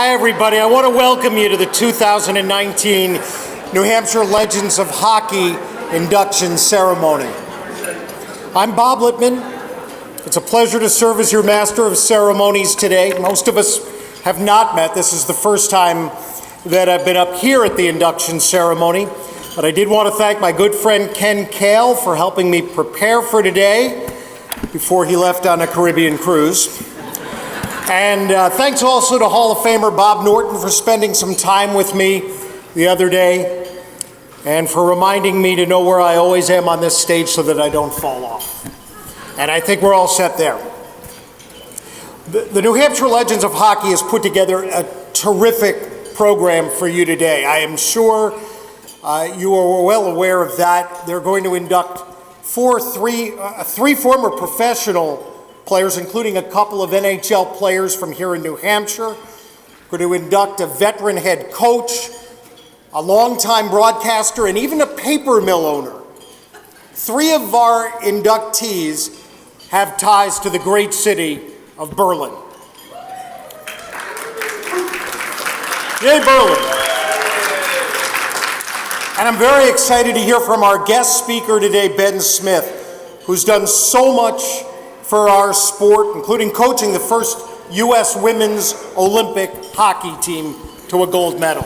Hi, everybody. I want to welcome you to the 2019 New Hampshire Legends of Hockey Induction Ceremony. I'm Bob Lippman. It's a pleasure to serve as your Master of Ceremonies today. Most of us have not met. This is the first time that I've been up here at the induction ceremony. But I did want to thank my good friend Ken Kale for helping me prepare for today before he left on a Caribbean cruise. And thanks also to Hall of Famer Bob Norton for spending some time with me the other day and for reminding me to know where I always am on this stage so that I don't fall off. And I think we're all set there. The New Hampshire Legends of Hockey has put together a terrific program for you today. I am sure you are well aware of that. They're going to induct three former professional players, including a couple of NHL players from here in New Hampshire. We're going to induct a veteran head coach, a longtime broadcaster, and even a paper mill owner. 3 of our inductees have ties to the great city of Berlin. Yay, Berlin. And I'm very excited to hear from our guest speaker today, Ben Smith, who's done so much for our sport, including coaching the first U.S. women's Olympic hockey team to a gold medal.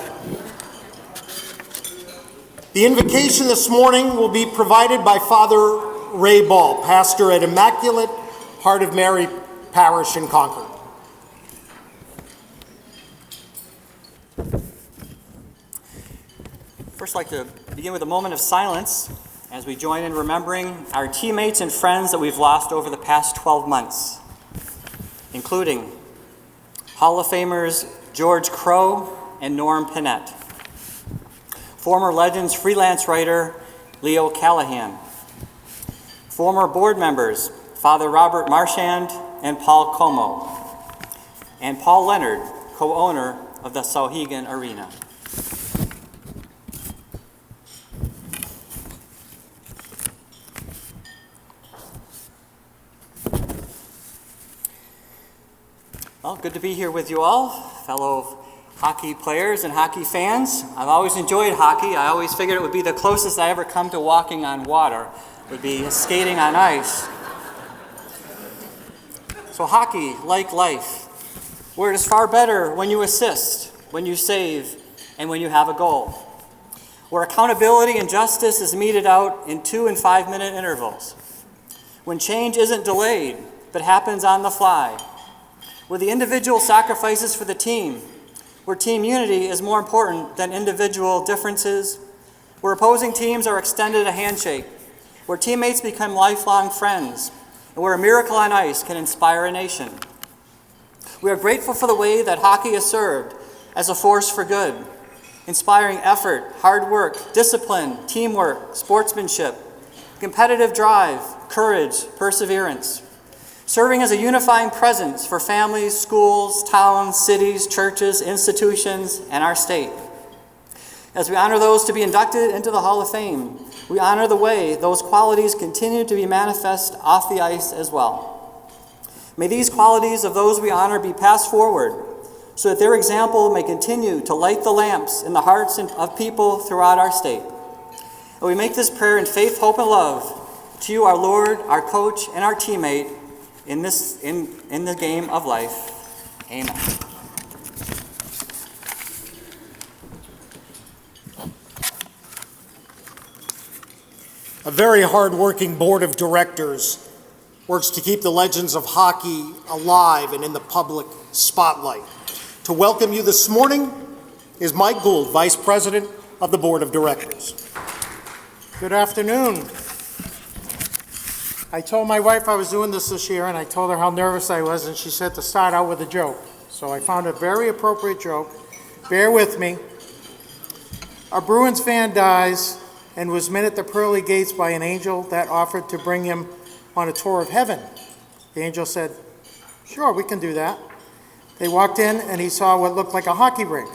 The invocation this morning will be provided by Father Ray Ball, pastor at Immaculate Heart of Mary Parish in Concord. First, I'd like to begin with a moment of silence as we join in remembering our teammates and friends that we've lost over the past 12 months, including Hall of Famers George Crow and Norm Pinette, former Legends freelance writer Leo Callahan, former board members Father Robert Marchand and Paul Como, and Paul Leonard, co-owner of the Sauhegan Arena. Well, good to be here with you all, fellow hockey players and hockey fans. I've always enjoyed hockey. I always figured it would be the closest I ever come to walking on water, would be skating on ice. So hockey, like life, where it is far better when you assist, when you save, and when you have a goal. Where accountability and justice is meted out in 2 and 5 minute intervals. When change isn't delayed, but happens on the fly. Where the individual sacrifices for the team, where team unity is more important than individual differences, where opposing teams are extended a handshake, where teammates become lifelong friends, and where a miracle on ice can inspire a nation. We are grateful for the way that hockey has served as a force for good, inspiring effort, hard work, discipline, teamwork, sportsmanship, competitive drive, courage, perseverance, serving as a unifying presence for families, schools, towns, cities, churches, institutions, and our state. As we honor those to be inducted into the Hall of Fame, we honor the way those qualities continue to be manifest off the ice as well. May these qualities of those we honor be passed forward so that their example may continue to light the lamps in the hearts of people throughout our state. And we make this prayer in faith, hope, and love to you, our Lord, our coach, and our teammate, in the game of life. Amen. A very hard-working board of directors works to keep the legends of hockey alive and in the public spotlight. To welcome you this morning is Mike Gould, Vice President of the Board of Directors. Good afternoon. I told my wife I was doing this year, and I told her how nervous I was, and she said to start out with a joke. So I found a very appropriate joke. Bear with me. A Bruins fan dies and was met at the pearly gates by an angel that offered to bring him on a tour of heaven. The angel said, "Sure, we can do that." They walked in, and he saw what looked like a hockey rink.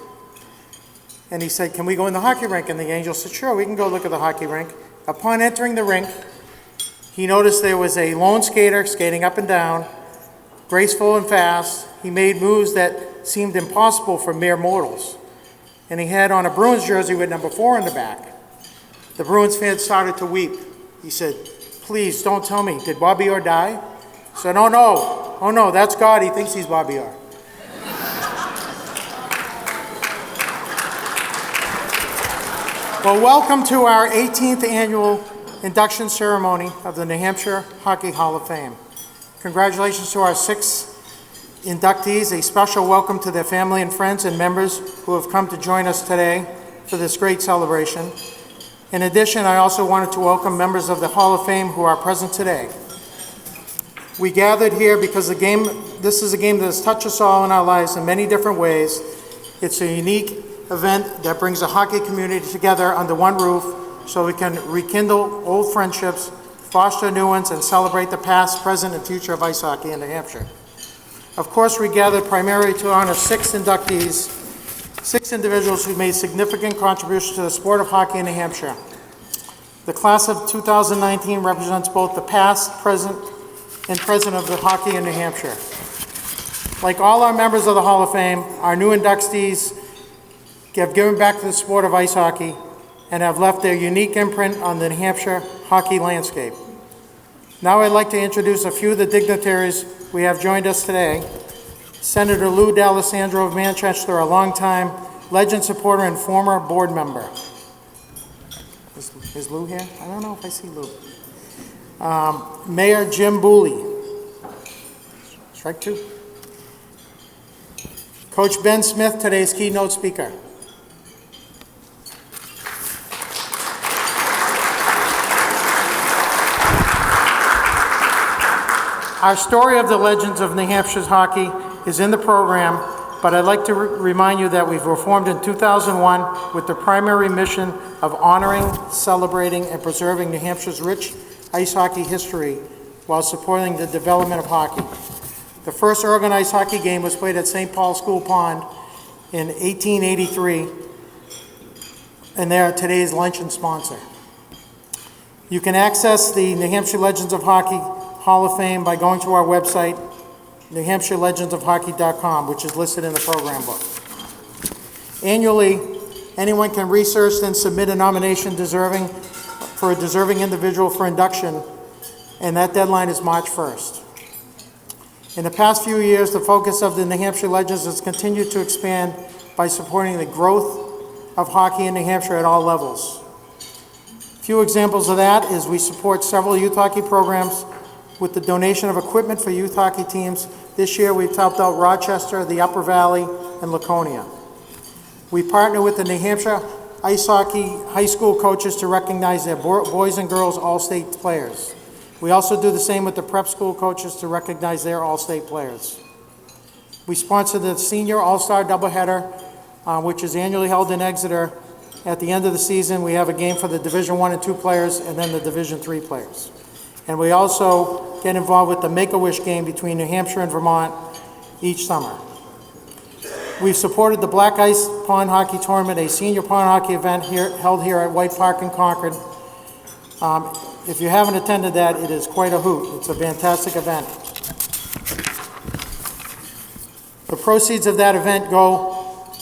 And he said, "Can we go in the hockey rink?" And the angel said, "Sure, we can go look at the hockey rink." Upon entering the rink, he noticed there was a lone skater skating up and down, graceful and fast. He made moves that seemed impossible for mere mortals. And he had on a Bruins jersey with number 4 on the back. The Bruins fans started to weep. He said, "Please don't tell me, did Bobby Orr die?" I said, "Oh no, that's God, he thinks he's Bobby Orr." Well, welcome to our 18th annual induction ceremony of the New Hampshire Hockey Hall of Fame. Congratulations to our 6 inductees. A special welcome to their family and friends and members who have come to join us today for this great celebration. In addition, I also wanted to welcome members of the Hall of Fame who are present today. We gathered here because this is a game that has touched us all in our lives in many different ways. It's a unique event that brings the hockey community together under one roof so we can rekindle old friendships, foster new ones, and celebrate the past, present, and future of ice hockey in New Hampshire. Of course, we gathered primarily to honor 6 inductees, 6 individuals who made significant contributions to the sport of hockey in New Hampshire. The class of 2019 represents both the past, present of the hockey in New Hampshire. Like all our members of the Hall of Fame, our new inductees have given back to the sport of ice hockey and have left their unique imprint on the New Hampshire hockey landscape. Now I'd like to introduce a few of the dignitaries we have joined us today. Senator Lou D'Alessandro of Manchester, a longtime Legend supporter and former board member. Is Lou here? I don't know if I see Lou. Mayor Jim Booley. Strike 2. Coach Ben Smith, today's keynote speaker. Our story of the legends of New Hampshire's hockey is in the program, but I'd like to remind you that we've were formed in 2001 with the primary mission of honoring, celebrating, and preserving New Hampshire's rich ice hockey history while supporting the development of hockey. The first organized hockey game was played at St. Paul School Pond in 1883, and they are today's luncheon sponsor. You can access the New Hampshire Legends of Hockey Hall of Fame by going to our website, NewHampshireLegendsOfHockey.com, which is listed in the program book. Annually, anyone can research and submit a nomination for a deserving individual for induction, and that deadline is March 1st. In the past few years, the focus of the New Hampshire Legends has continued to expand by supporting the growth of hockey in New Hampshire at all levels. A few examples of that is we support several youth hockey programs with the donation of equipment for youth hockey teams. This year we've helped out Rochester, the Upper Valley, and Laconia. We partner with the New Hampshire Ice Hockey High School coaches to recognize their boys and girls All-State players. We also do the same with the prep school coaches to recognize their All-State players. We sponsor the Senior All-Star Doubleheader, which is annually held in Exeter. At the end of the season, we have a game for the Division I and II players and then the Division III players. And we also get involved with the Make-A-Wish game between New Hampshire and Vermont each summer. We've supported the Black Ice Pond Hockey Tournament, a senior pond hockey event held here at White Park in Concord. If you haven't attended that, it is quite a hoot. It's a fantastic event. The proceeds of that event go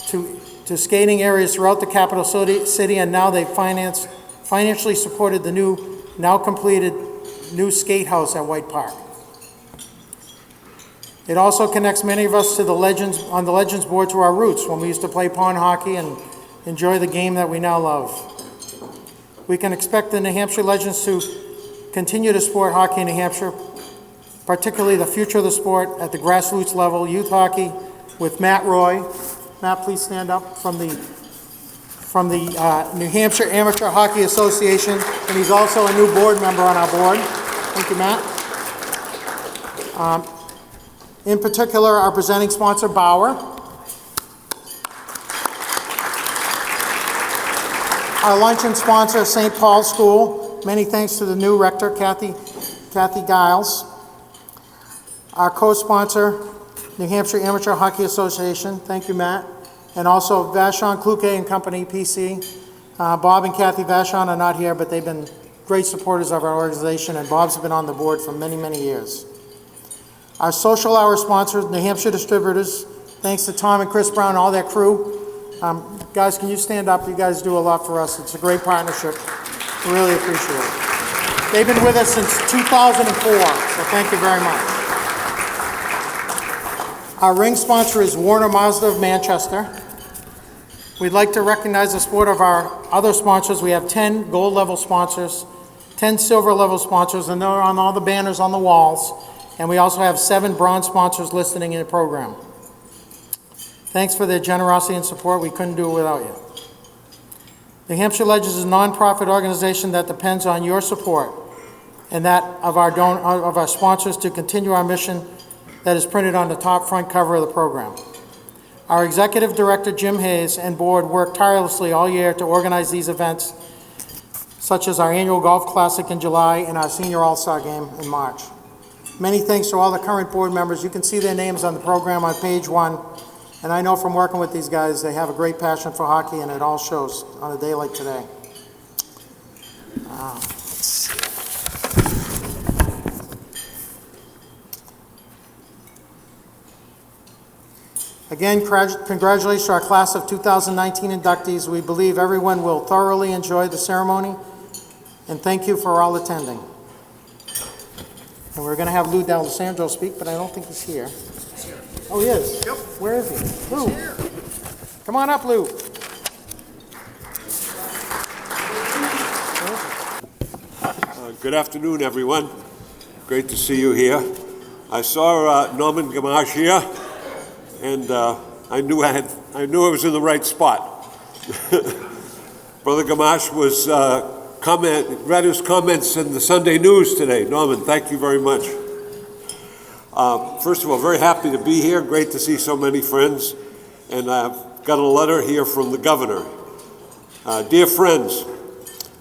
to skating areas throughout the capital city, and now they've financially supported the now completed new skate house at White Park. It also connects many of us to the Legends, on the Legends board, to our roots when we used to play pond hockey and enjoy the game that we now love. We can expect the New Hampshire Legends to continue to support hockey in New Hampshire, particularly the future of the sport at the grassroots level, youth hockey with Matt Roy. Matt, please stand up, from the New Hampshire Amateur Hockey Association, and he's also a new board member on our board. Thank you, Matt. In particular, our presenting sponsor, Bauer. Our luncheon sponsor, St. Paul School. Many thanks to the new rector, Kathy Giles. Our co-sponsor, New Hampshire Amateur Hockey Association. Thank you, Matt. And also Vashon Kluke and Company, PC. Bob and Kathy Vashon are not here, but they've been great supporters of our organization, and Bob's been on the board for many, many years. Our social hour sponsors, New Hampshire Distributors, Thanks to Tom and Chris Brown and all their crew. Guys, can you stand up? You guys do a lot for us. It's a great partnership. We really appreciate it. They've been with us since 2004, so thank you very much. Our ring sponsor is Warner Mazda of Manchester. We'd like to recognize the support of our other sponsors. We have 10 gold level sponsors, 10 silver level sponsors, and they're on all the banners on the walls. And we also have 7 bronze sponsors listed in the program. Thanks for their generosity and support. We couldn't do it without you. New Hampshire Legends is a nonprofit organization that depends on your support and that of our sponsors to continue our mission that is printed on the top front cover of the program. Our Executive Director, Jim Hayes, and board work tirelessly all year to organize these events, such as our annual Golf Classic in July and our Senior All-Star Game in March. Many thanks to all the current board members. You can see their names on the program on page 1. And I know from working with these guys, they have a great passion for hockey, and it all shows on a day like today. Let's see. Again, congratulations to our class of 2019 inductees. We believe everyone will thoroughly enjoy the ceremony, and thank you for all attending. And we're going to have Lou D'Alessandro speak, but I don't think he's here. Oh, he is? Yep. Where is he? Lou. Come on up, Lou. Good afternoon, everyone. Great to see you here. I saw Norman Gamache here, and I knew I was in the right spot. Brother Gamache was read his comments in the Sunday News today. Norman, thank you very much. First of all, very happy to be here. Great to see so many friends. And I've got a letter here from the governor. Dear friends,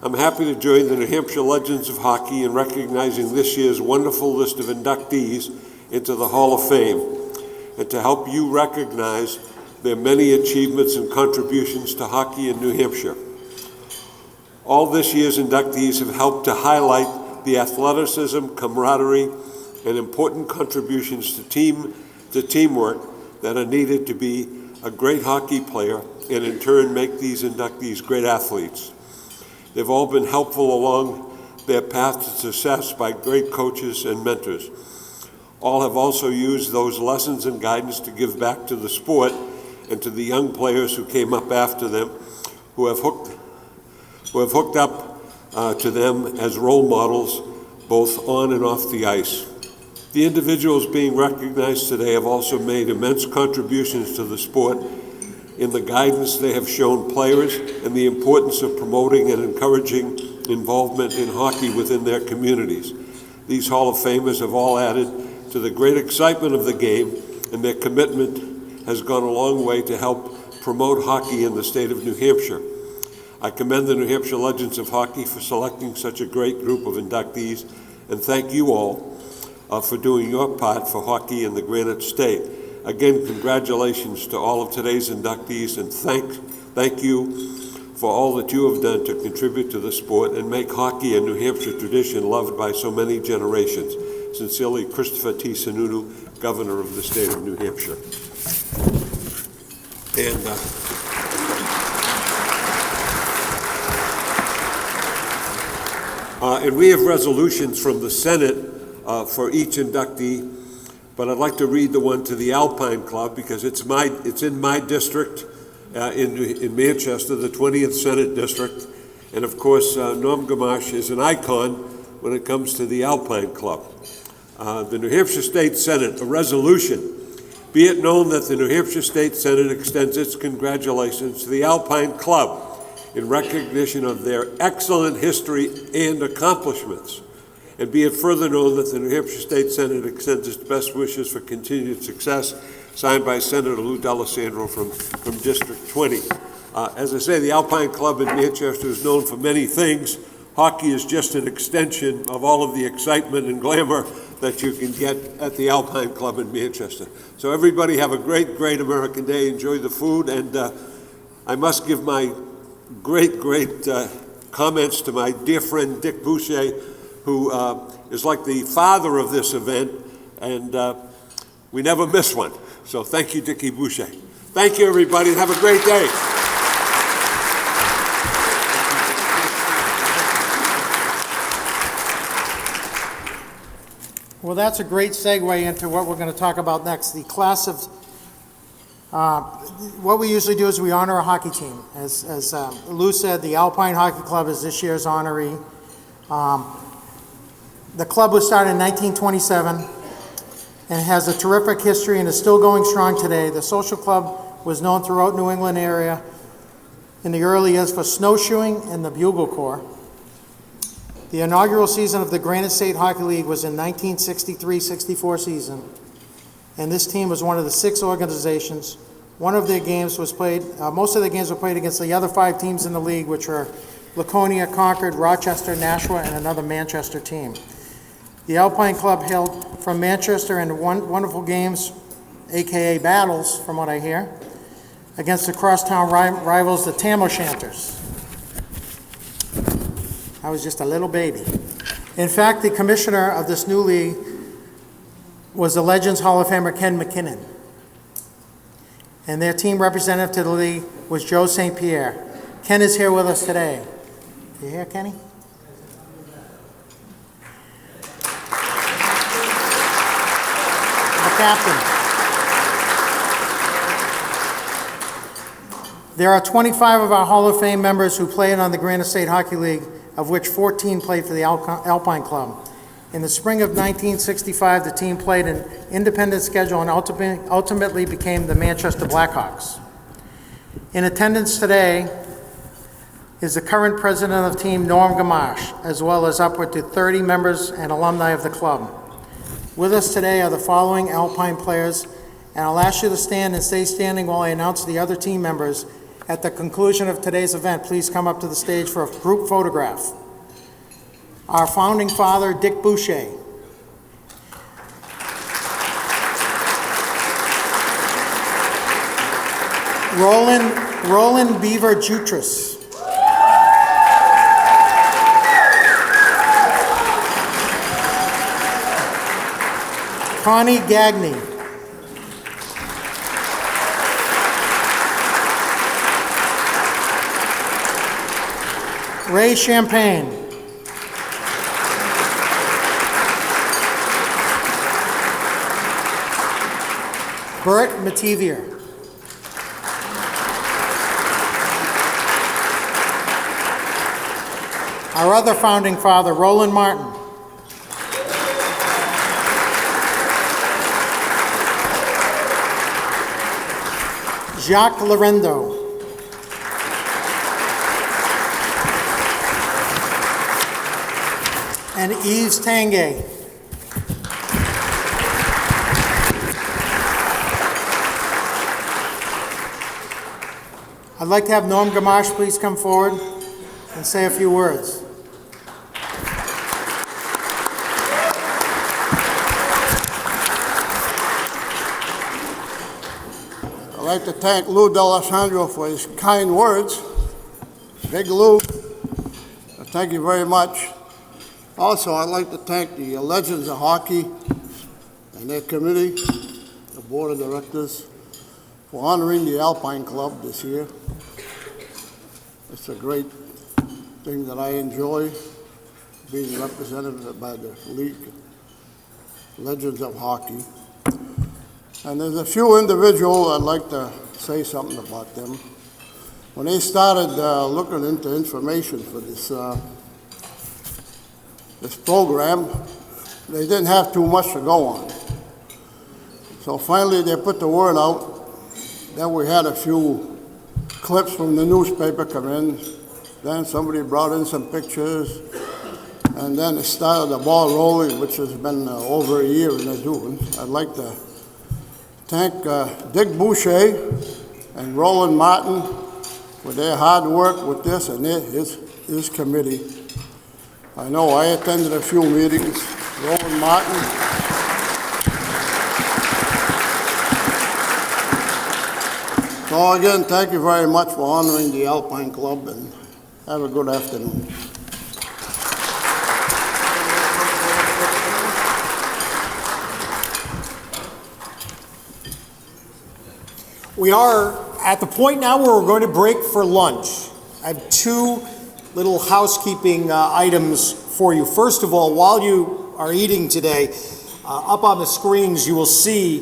I'm happy to join the New Hampshire Legends of Hockey in recognizing this year's wonderful list of inductees into the Hall of Fame, and to help you recognize their many achievements and contributions to hockey in New Hampshire. All this year's inductees have helped to highlight the athleticism, camaraderie, and important contributions to teamwork that are needed to be a great hockey player, and in turn make these inductees great athletes. They've all been helpful along their path to success by great coaches and mentors. All have also used those lessons and guidance to give back to the sport and to the young players who came up after them, who have hooked up to them as role models, both on and off the ice. The individuals being recognized today have also made immense contributions to the sport in the guidance they have shown players and the importance of promoting and encouraging involvement in hockey within their communities. These Hall of Famers have all added to the great excitement of the game, and their commitment has gone a long way to help promote hockey in the state of New Hampshire. I commend the New Hampshire Legends of Hockey for selecting such a great group of inductees, and thank you all for doing your part for hockey in the Granite State. Again, congratulations to all of today's inductees, and thank you for all that you have done to contribute to the sport and make hockey a New Hampshire tradition loved by so many generations. Sincerely, Christopher T. Sununu, Governor of the state of New Hampshire. And we have resolutions from the Senate for each inductee, but I'd like to read the one to the Alpine Club because it's in my district in Manchester, the 20th Senate District, and of course Norm Gamache is an icon when it comes to the Alpine Club. The New Hampshire State Senate, a resolution. Be it known that the New Hampshire State Senate extends its congratulations to the Alpine Club in recognition of their excellent history and accomplishments. And be it further known that the New Hampshire State Senate extends its best wishes for continued success, signed by Senator Lou D'Alessandro from District 20. As I say, the Alpine Club in Manchester is known for many things. Hockey is just an extension of all of the excitement and glamour that you can get at the Alpine Club in Manchester. So everybody have a great, great American Day. Enjoy the food. And I must give my great comments to my dear friend Dick Boucher, who is like the father of this event, and we never miss one. So thank you, Dickie Boucher. Thank you, everybody, and have a great day. Well, that's a great segue into what we're going to talk about next. The class of, what we usually do is we honor a hockey team. As Lou said, the Alpine Hockey Club is this year's honoree. The club was started in 1927 and has a terrific history and is still going strong today. The social club was known throughout New England area in the early years for snowshoeing and the bugle corps. The inaugural season of the Granite State Hockey League was in 1963-64 season, and this team was one of the 6 organizations. One of their games was played, most of the games were played against the other 5 teams in the league, which were Laconia, Concord, Rochester, Nashua, and another Manchester team. The Alpine Club hailed from Manchester in wonderful games, AKA battles, from what I hear, against the crosstown rivals, the Tam O'Shanters. I was just a little baby. In fact, the commissioner of this new league was the Legends Hall of Famer Ken McKinnon. And their team representative to the league was Joe St. Pierre. Ken is here with us today. You here, Kenny? The captain. There are 25 of our Hall of Fame members who played on the Granite State Hockey League, of which 14 played for the Alpine Club. In the spring of 1965, the team played an independent schedule and ultimately became the Manchester Blackhawks. In attendance today is the current president of the team, Norm Gamache, as well as upward to 30 members and alumni of the club. With us today are the following Alpine players, and I'll ask you to stand and stay standing while I announce the other team members. At the conclusion of today's event, please come up to the stage for a group photograph. Our founding father, Dick Boucher. Roland Beaver Jutras. Connie Gagney. Ray Champagne. Bert Mativier. Our other founding father, Roland Martin. Jacques Lorendo. And Yves Tanguay. I'd like to have Norm Gamache please come forward and say a few words. I'd like to thank Lou D'Alessandro for his kind words. Big Lou, thank you very much. Also, I'd like to thank the Legends of Hockey and their committee, the board of directors, for honoring the Alpine Club this year. It's a great thing that I enjoy, being represented by the league, Legends of Hockey. And there's a few individuals I'd like to say something about them. When they started looking into information for this program, they didn't have too much to go on. So finally they put the word out. Then we had a few clips from the newspaper come in. Then somebody brought in some pictures. And then it started the ball rolling, which has been over a year in the doing. I'd like to thank Dick Boucher and Roland Martin for their hard work with this and his committee. I know I attended a few meetings. Roland Martin. So again, thank you very much for honoring the Alpine Club, and have a good afternoon. We are at the point now where we're going to break for lunch. I have two little housekeeping items for you. First of all, while you are eating today, up on the screens you will see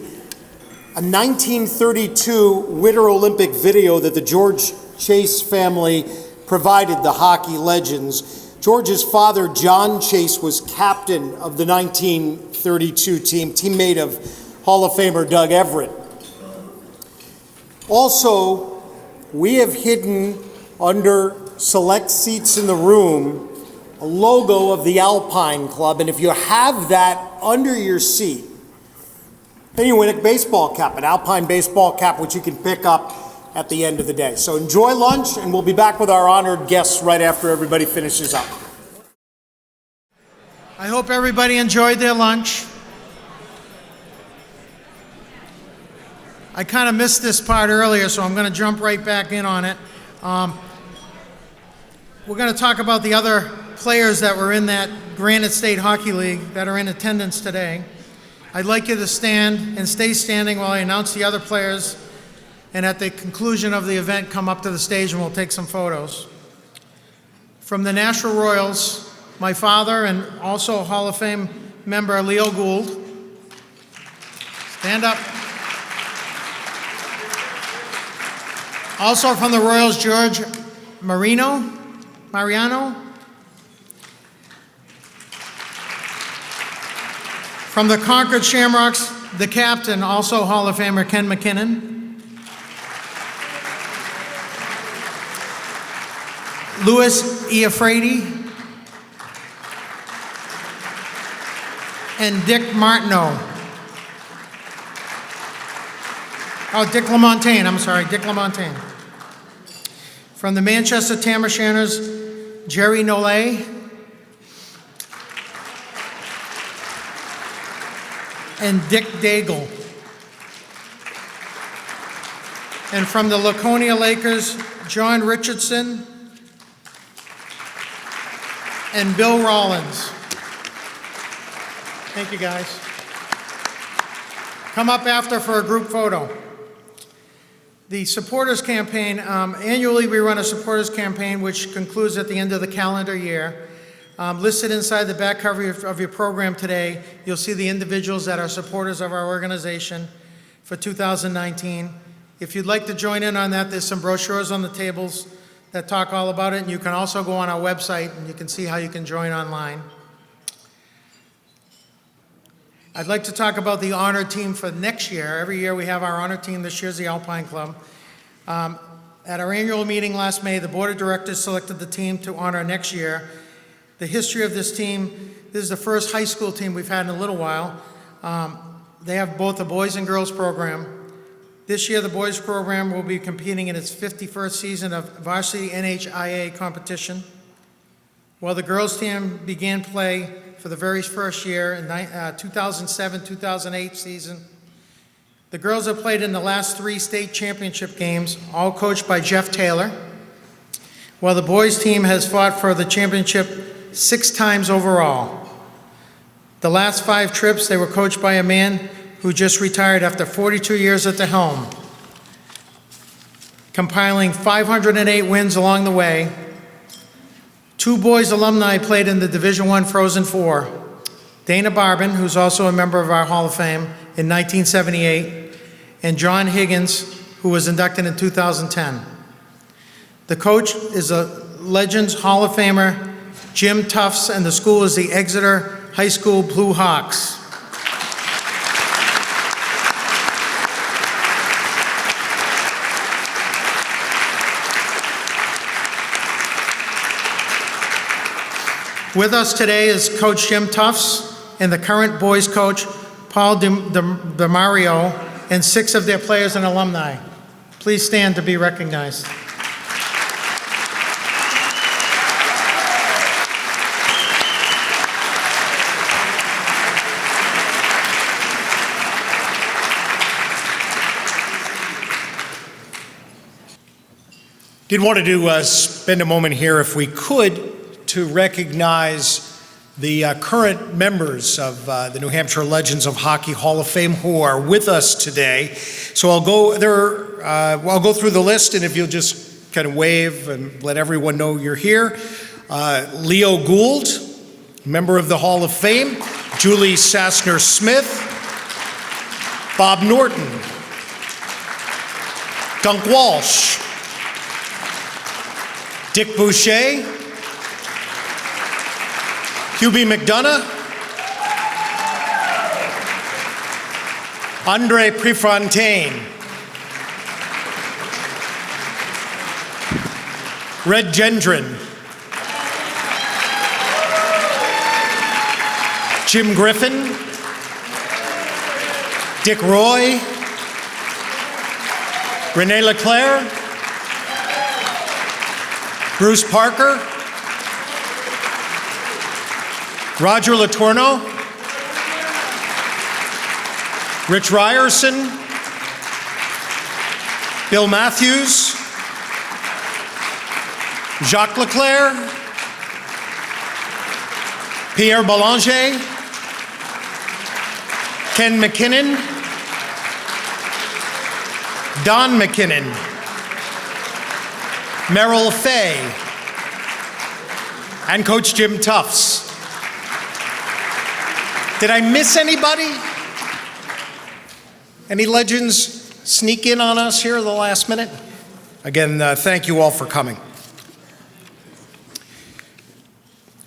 a 1932 Winter Olympic video that the George Chase family provided the hockey legends. George's father, John Chase, was captain of the 1932 team, teammate of Hall of Famer Doug Everett. Also, we have hidden under select seats in the room a logo of the Alpine Club, and if you have that under your seat, then you win a baseball cap, an Alpine baseball cap, which you can pick up at the end of the day. So enjoy lunch, and we'll be back with our honored guests right after everybody finishes up. I hope everybody enjoyed their lunch. I kind of missed this part earlier, so I'm going to jump right back in on it. We're going to talk about the other players that were in that Granite State Hockey League that are in attendance today. I'd like you to stand and stay standing while I announce the other players, and at the conclusion of the event, come up to the stage and we'll take some photos. From the Nashville Royals, my father and also Hall of Fame member Leo Gould. Stand up. Also from the Royals, George Mariano. From the Concord Shamrocks, the captain, also Hall of Famer Ken McKinnon. Louis Iafrate and Dick Martineau. Oh, Dick LaMontagne, I'm sorry, Dick LaMontagne. From the Manchester Tam O'Shanners, Jerry Nollet and Dick Daigle. And from the Laconia Lakers, John Richardson and Bill Rollins. Thank you, guys. Come up after for a group photo. The supporters campaign, annually we run a supporters campaign which concludes at the end of the calendar year. Listed inside the back cover of your program today, you'll see the individuals that are supporters of our organization for 2019. If you'd like to join in on that, there's some brochures on the tables that talk all about it, and you can also go on our website and you can see how you can join online. I'd like to talk about the honor team for next year. Every year we have our honor team. This year's the Alpine Club. At our annual meeting last May, the board of directors selected the team to honor next year. The history of this team, this is the first high school team we've had in a little while. They have both a boys and girls program. This year the boys program will be competing in its 51st season of varsity NHLOH competition, while the girls team began play for the very first year in 2007-2008 season. The girls have played in the last 3 state championship games, all coached by Jeff Taylor, while the boys team has fought for the championship 6 times overall. The last 5 trips, they were coached by a man who just retired after 42 years at the helm, compiling 508 wins along the way. 2 boys alumni played in the Division I Frozen Four. Dana Barbin, who's also a member of our Hall of Fame, in 1978, and John Higgins, who was inducted in 2010. The coach is a Legends Hall of Famer, Jim Tufts, and the school is the Exeter High School Blue Hawks. With us today is Coach Jim Tufts and the current boys coach, Paul DeMario, and 6 of their players and alumni. Please stand to be recognized. Did want to spend a moment here, if we could, to recognize the current members of the New Hampshire Legends of Hockey Hall of Fame who are with us today. So I'll go, there well, I'll go through the list, and if you'll just kind of wave and let everyone know you're here. Leo Gould, member of the Hall of Fame. Julie Sassner-Smith. Bob Norton. Dunk Walsh. Dick Boucher. Hubie McDonough. Andre Prefontaine. Red Gendron. Jim Griffin. Dick Roy. Rene Leclerc. Bruce Parker. Roger Letourneau. Rich Ryerson. Bill Matthews. Jacques Leclerc. Pierre Boulanger. Ken McKinnon. Don McKinnon. Merrill Fay. And Coach Jim Tufts. Did I miss anybody? Any legends sneak in on us here at the last minute? Again, thank you all for coming.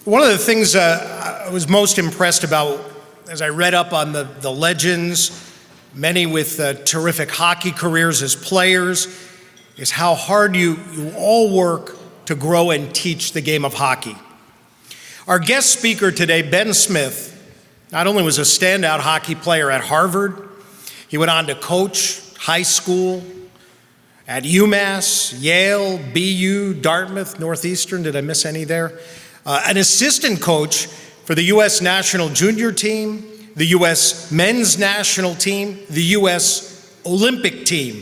One of the things I was most impressed about as I read up on the legends, many with terrific hockey careers as players, is how hard you all work to grow and teach the game of hockey. Our guest speaker today, Ben Smith, not only was a standout hockey player at Harvard, he went on to coach high school at UMass, Yale, BU, Dartmouth, Northeastern. Did I miss any there? An assistant coach for the U.S. national junior team, the U.S. men's national team, the U.S. Olympic team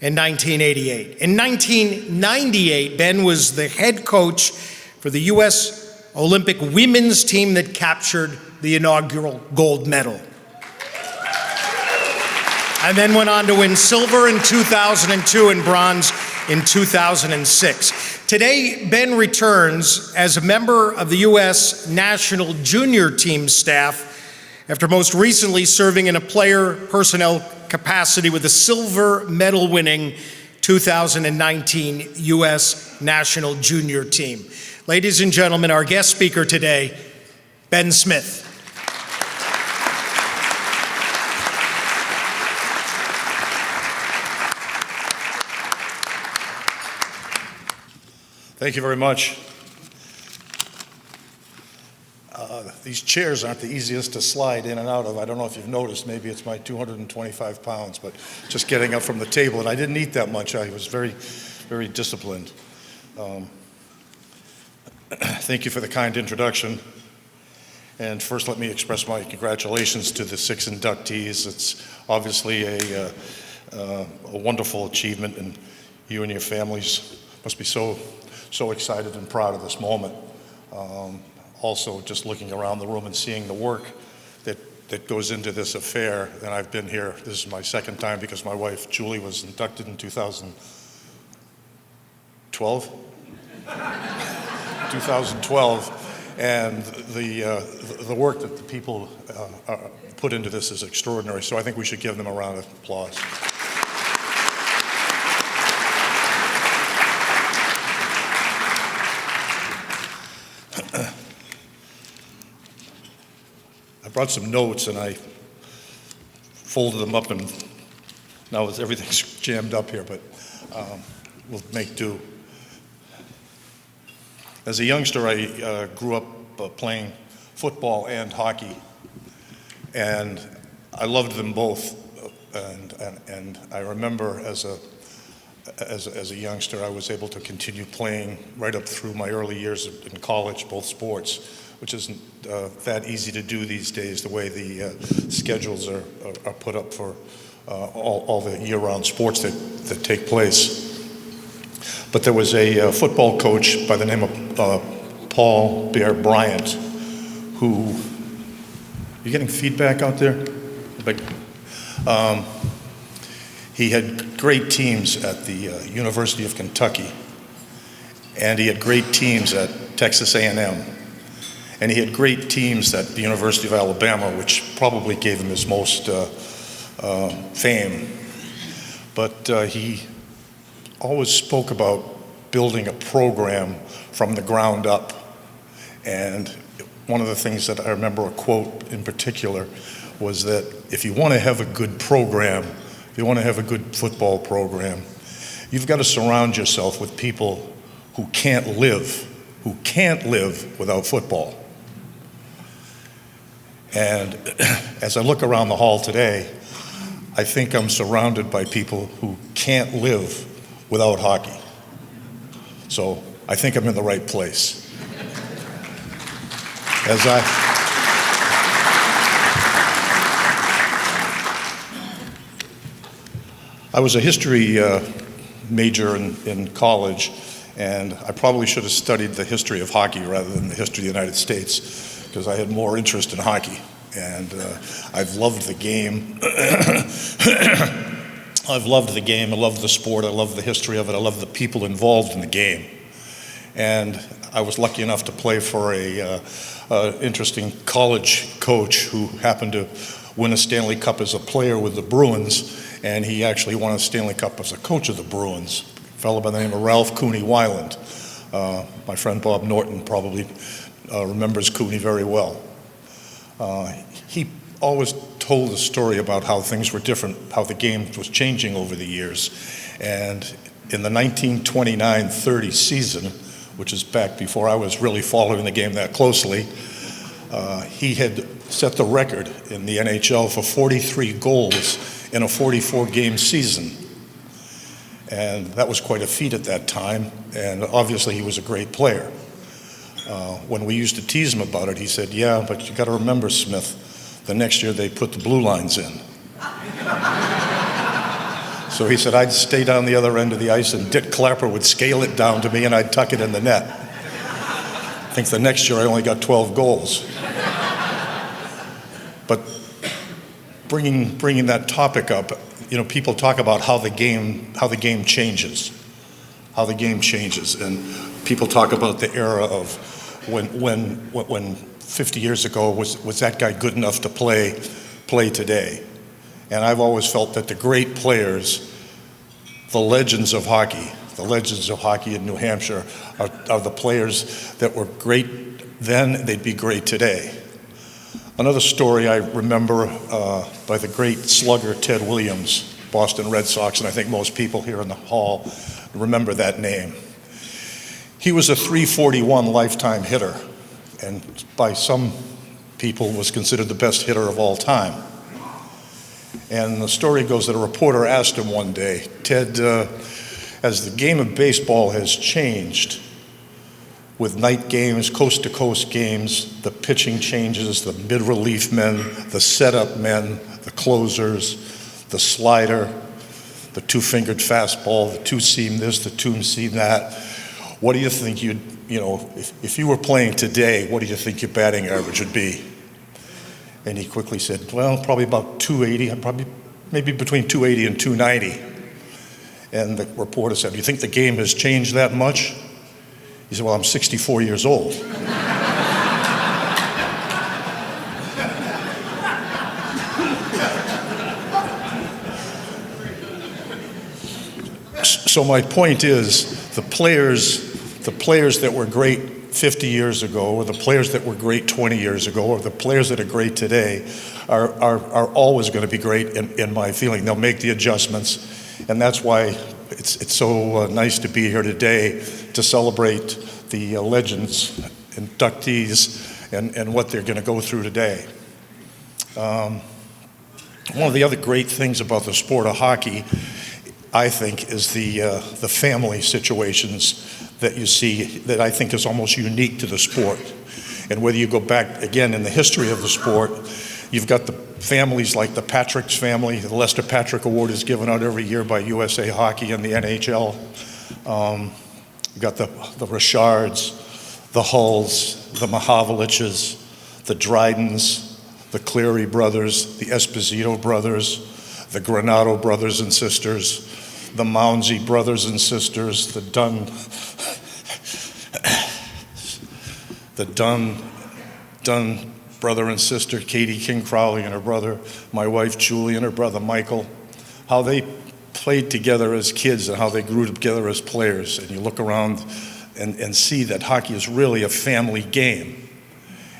in 1988. In 1998, Ben was the head coach for the U.S. Olympic women's team that captured the inaugural gold medal. And then went on to win silver in 2002 and bronze in 2006. Today, Ben returns as a member of the U.S. national junior team staff after most recently serving in a player personnel capacity with the silver medal winning 2019 U.S. national junior team. Ladies and gentlemen, our guest speaker today, Ben Smith. Thank you very much. These chairs aren't the easiest to slide in and out of. I don't know if you've noticed, maybe it's my 225 pounds, but just getting up from the table, and I didn't eat that much. I was very, very disciplined. Thank you for the kind introduction. And first, let me express my congratulations to the 6 inductees. It's obviously a wonderful achievement, and you and your families must be so excited and proud of this moment. Also, just looking around the room and seeing the work that goes into this affair, and I've been here, this is my second time because my wife, Julie, was inducted in 2012? 2012, and the work that the people put into this is extraordinary, so I think we should give them a round of applause. I brought some notes and I folded them up, and now everything's jammed up here, but we'll make do. As a youngster, I grew up playing football and hockey, and I loved them both. And I remember as a youngster, I was able to continue playing right up through my early years in college, both sports, which isn't that easy to do these days, the way the schedules are put up for all the year-round sports that take place. But there was a football coach by the name of Paul Bear Bryant, who, you getting feedback out there? He had great teams at the University of Kentucky, and he had great teams at Texas A&M, and he had great teams at the University of Alabama, which probably gave him his most fame. But he always spoke about building a program from the ground up. And one of the things that I remember, a quote in particular, was that if you want to have a good program, if you want to have a good football program, you've got to surround yourself with people who can't live without football. And as I look around the hall today, I think I'm surrounded by people who can't live without hockey. So I think I'm in the right place. I was a history major in college, and I probably should have studied the history of hockey rather than the history of the United States, because I had more interest in hockey. And I've loved the game. I've loved the game. I love the sport. I love the history of it. I love the people involved in the game. And I was lucky enough to play for a interesting college coach who happened to win a Stanley Cup as a player with the Bruins, and he actually won a Stanley Cup as a coach of the Bruins. A fellow by the name of Ralph Cooney Weiland. My friend Bob Norton probably remembers Cooney very well. He always told a story about how things were different, how the game was changing over the years. And in the 1929-30 season, which is back before I was really following the game that closely, he had set the record in the NHL for 43 goals in a 44-game season. And that was quite a feat at that time, and obviously he was a great player. When we used to tease him about it, he said, "Yeah, but you got to remember, Smith, the next year they put the blue lines in." So he said, I'd stay down the other end of the ice and Dick Clapper would scale it down to me and I'd tuck it in the net. I think the next year I only got 12 goals. But bringing that topic up, you know, people talk about how the game changes, and people talk about the era of when 50 years ago was that guy good enough to play today. And I've always felt that the great players, the legends of hockey in New Hampshire are the players that were great then, they'd be great today. Another story I remember by the great slugger Ted Williams, Boston Red Sox, and I think most people here in the hall remember that name. He was a .341 lifetime hitter, and by some people was considered the best hitter of all time. And the story goes that a reporter asked him one day, "Ted, as the game of baseball has changed with night games, coast-to-coast games, the pitching changes, the mid-relief men, the setup men, the closers, the slider, the two-fingered fastball, the two-seam this, the two-seam that, what do you think if you were playing today, what do you think your batting average would be?" And he quickly said, "Well, probably about 280, maybe between 280 and 290. And the reporter said, "You think the game has changed that much?" He said, "Well, I'm 64 years old." So my point is, the players that were great 50 years ago, or the players that were great 20 years ago, or the players that are great today are always going to be great in my feeling. They'll make the adjustments, and that's why it's so nice to be here today to celebrate the legends, inductees, and what they're going to go through today. One of the other great things about the sport of hockey, I think, is the family situations that you see that I think is almost unique to the sport. And whether you go back, again, in the history of the sport, you've got the families like the Patrick's family. The Lester Patrick Award is given out every year by USA Hockey and the NHL. You've got the Richards, the Hulls, the Mahavliches, the Drydens, the Cleary brothers, the Esposito brothers, the Granato brothers and sisters, the Mounsey brothers and sisters, the Dunn brother and sister, Katie King Crowley and her brother, my wife Julie and her brother Michael, how they played together as kids and how they grew together as players. And you look around and see that hockey is really a family game.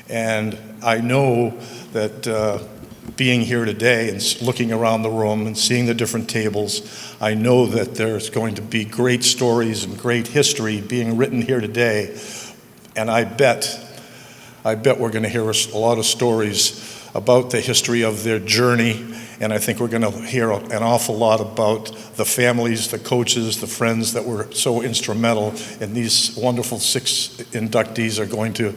And I know that being here today and looking around the room and seeing the different tables, I know that there's going to be great stories and great history being written here today. And I bet we're going to hear a lot of stories about the history of their journey, and I think we're going to hear an awful lot about the families, the coaches, the friends that were so instrumental, and these wonderful 6 inductees are going to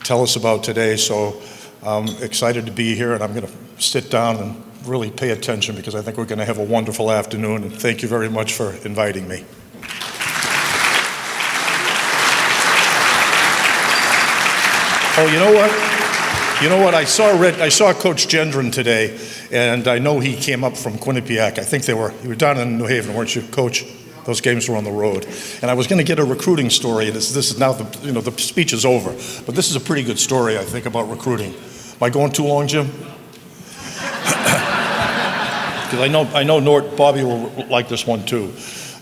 tell us about today. So I'm excited to be here, and I'm going to sit down and really pay attention because I think we're going to have a wonderful afternoon, and thank you very much for inviting me. Oh, you know what? I saw Coach Gendron today, and I know he came up from Quinnipiac. I think you were down in New Haven, weren't you, Coach? Those games were on the road. And I was going to get a recruiting story, and this is now the speech is over. But this is a pretty good story, I think, about recruiting. Am I going too long, Jim? Because I know Bobby will like this one too.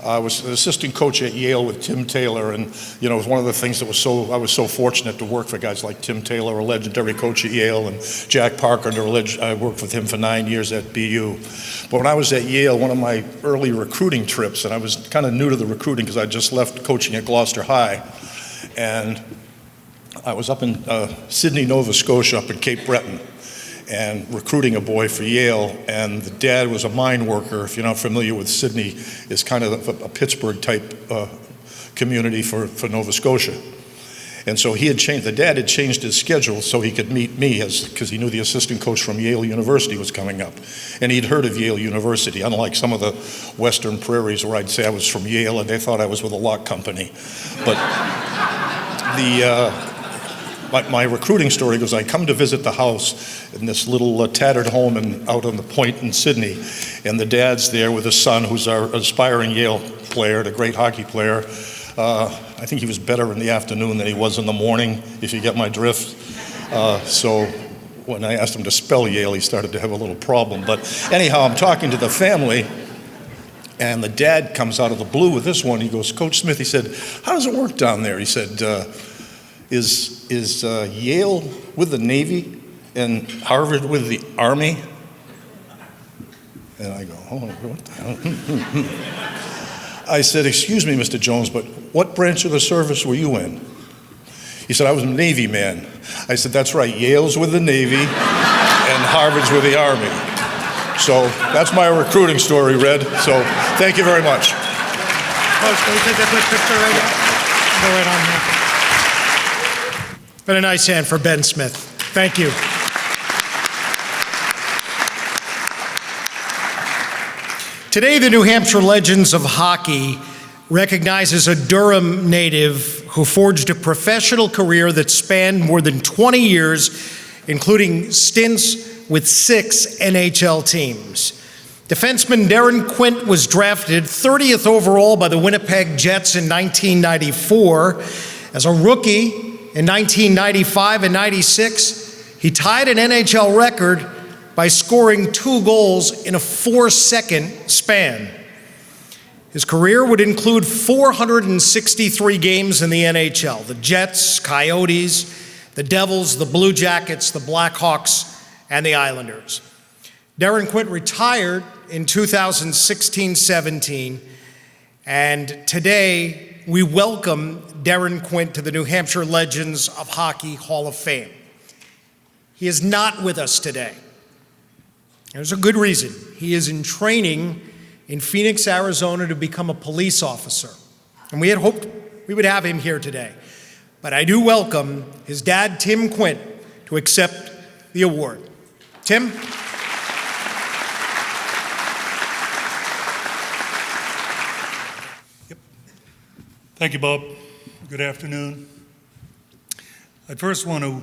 I was an assistant coach at Yale with Tim Taylor, and it was one of the things that I was so fortunate to work for guys like Tim Taylor, a legendary coach at Yale, and Jack Parker, I worked with him for 9 years at BU. But when I was at Yale, one of my early recruiting trips, and I was kind of new to the recruiting because I just left coaching at Gloucester High, and I was up in Sydney, Nova Scotia, up in Cape Breton, and recruiting a boy for Yale, and the dad was a mine worker. If you're not familiar with Sydney, it's kind of a Pittsburgh type community for Nova Scotia. And so the dad had changed his schedule so he could meet me because he knew the assistant coach from Yale University was coming up. And he'd heard of Yale University, unlike some of the Western prairies where I'd say I was from Yale and they thought I was with a lock company. But my recruiting story goes, I come to visit the house in this little tattered home out on the point in Sydney, and the dad's there with his son, who's our aspiring Yale player, a great hockey player. I think he was better in the afternoon than he was in the morning, if you get my drift. So when I asked him to spell Yale, he started to have a little problem. But anyhow, I'm talking to the family, and the dad comes out of the blue with this one. He goes, Coach Smith, he said, how does it work down there? He said, is Yale with the Navy and Harvard with the Army? And I go, oh, what the hell? I said, excuse me, Mr. Jones, but what branch of the service were you in? He said, I was a Navy man. I said, that's right, Yale's with the Navy and Harvard's with the Army. So that's my recruiting story, Red. So thank you very much. Coach, can we take a quick picture right now? Go right on here. Been a nice hand for Ben Smith. Thank you. Today, the New Hampshire Legends of Hockey recognizes a Durham native who forged a professional career that spanned more than 20 years, including stints with 6 NHL teams. Defenseman Darren Quint was drafted 30th overall by the Winnipeg Jets in 1994. As a rookie, in 1995 and 96, he tied an NHL record by scoring 2 goals in a 4-second span. His career would include 463 games in the NHL. The Jets, Coyotes, the Devils, the Blue Jackets, the Blackhawks, and the Islanders. Darren Quint retired in 2016-17, and today we welcome Darren Quint to the New Hampshire Legends of Hockey Hall of Fame. He is not with us today. There's a good reason. He is in training in Phoenix, Arizona to become a police officer. And we had hoped we would have him here today. But I do welcome his dad, Tim Quint, to accept the award. Tim? Thank you, Bob. Good afternoon. I first want to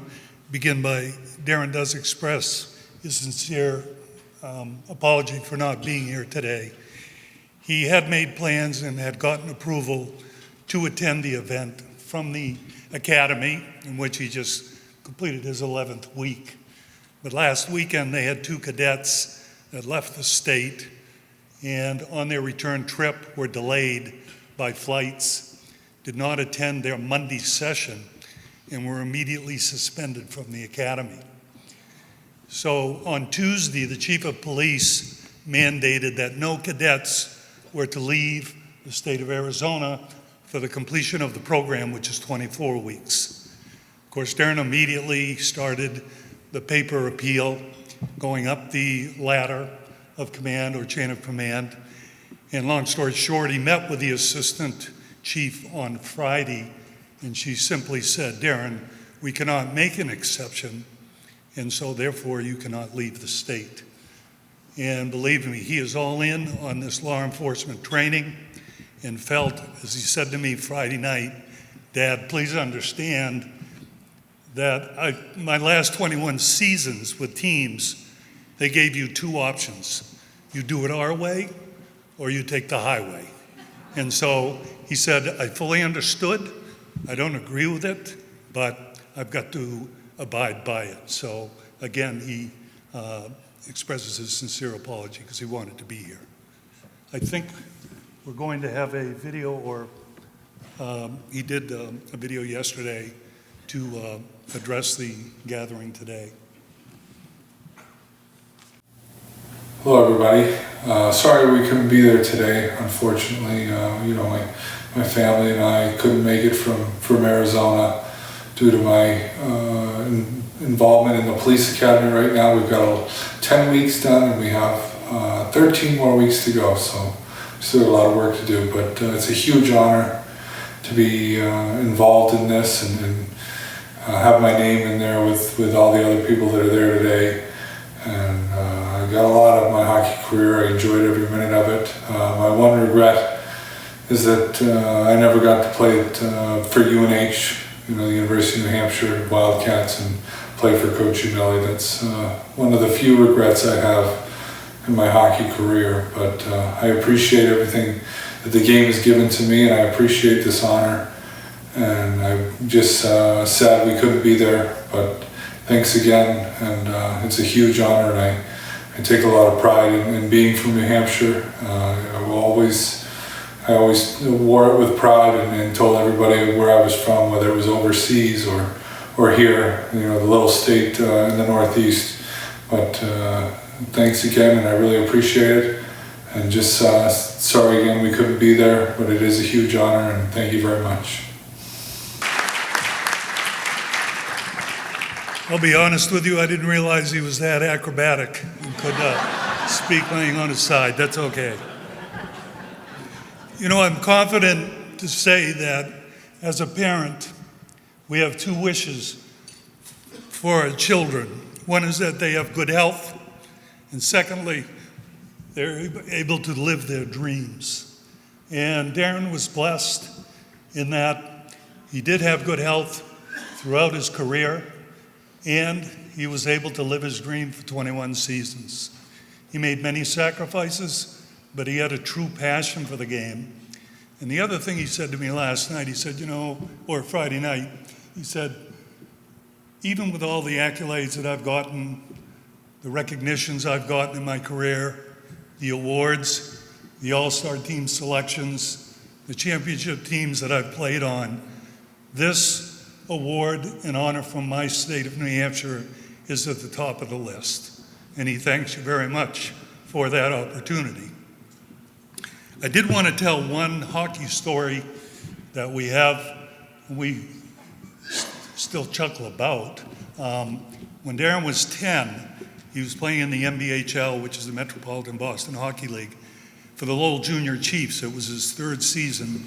begin by, Darren does express his sincere apology for not being here today. He had made plans and had gotten approval to attend the event from the academy, in which he just completed his 11th week. But last weekend they had 2 cadets that left the state and on their return trip were delayed by flights, did not attend their Monday session, and were immediately suspended from the academy. So on Tuesday, the chief of police mandated that no cadets were to leave the state of Arizona for the completion of the program, which is 24 weeks. Of course, Darren immediately started the paper appeal, going up the ladder of command or chain of command. And long story short, he met with the assistant chief on Friday, and she simply said, Darren, we cannot make an exception, and so therefore you cannot leave the state. And believe me, he is all in on this law enforcement training and felt, as he said to me Friday night, Dad, please understand that my last 21 seasons with teams, they gave you 2 options. You do it our way or you take the highway. And so he said, I fully understood. I don't agree with it, but I've got to abide by it. So again, he expresses his sincere apology because he wanted to be here. I think we're going to have a video, or he did a video yesterday to address the gathering today. Hello everybody. Sorry we couldn't be there today, unfortunately. My family and I couldn't make it from Arizona due to my involvement in the police academy right now. We've got 10 weeks done and we have 13 more weeks to go, so still a lot of work to do, but it's a huge honor to be involved in this and have my name in there with all the other people that are there today. And I got a lot of my hockey career. I enjoyed every minute of it. My one regret is that I never got to play it for UNH, the University of New Hampshire Wildcats, and play for Coach Umeli. That's one of the few regrets I have in my hockey career. But I appreciate everything that the game has given to me, and I appreciate this honor. And I'm just sad we couldn't be there, but thanks again, and it's a huge honor, and I take a lot of pride in being from New Hampshire. I always wore it with pride and told everybody where I was from, whether it was overseas or here, the little state in the Northeast. But thanks again, and I really appreciate it. And just sorry again we couldn't be there, but it is a huge honor, and thank you very much. I'll be honest with you, I didn't realize he was that acrobatic and could speak laying on his side. That's okay. I'm confident to say that as a parent, we have 2 wishes for our children. One is that they have good health, and secondly, they're able to live their dreams. And Darren was blessed in that he did have good health throughout his career, and he was able to live his dream for 21 seasons. He made many sacrifices, but he had a true passion for the game. And the other thing he said to me last night, he said, or Friday night, he said, even with all the accolades that I've gotten, the recognitions I've gotten in my career, the awards, the all-star team selections, the championship teams that I've played on, this award and honor from my state of New Hampshire is at the top of the list. And he thanks you very much for that opportunity. I did want to tell one hockey story that we have, we still chuckle about. When Darren was 10, he was playing in the NBHL, which is the Metropolitan Boston Hockey League, for the Lowell Junior Chiefs. It was his 3rd season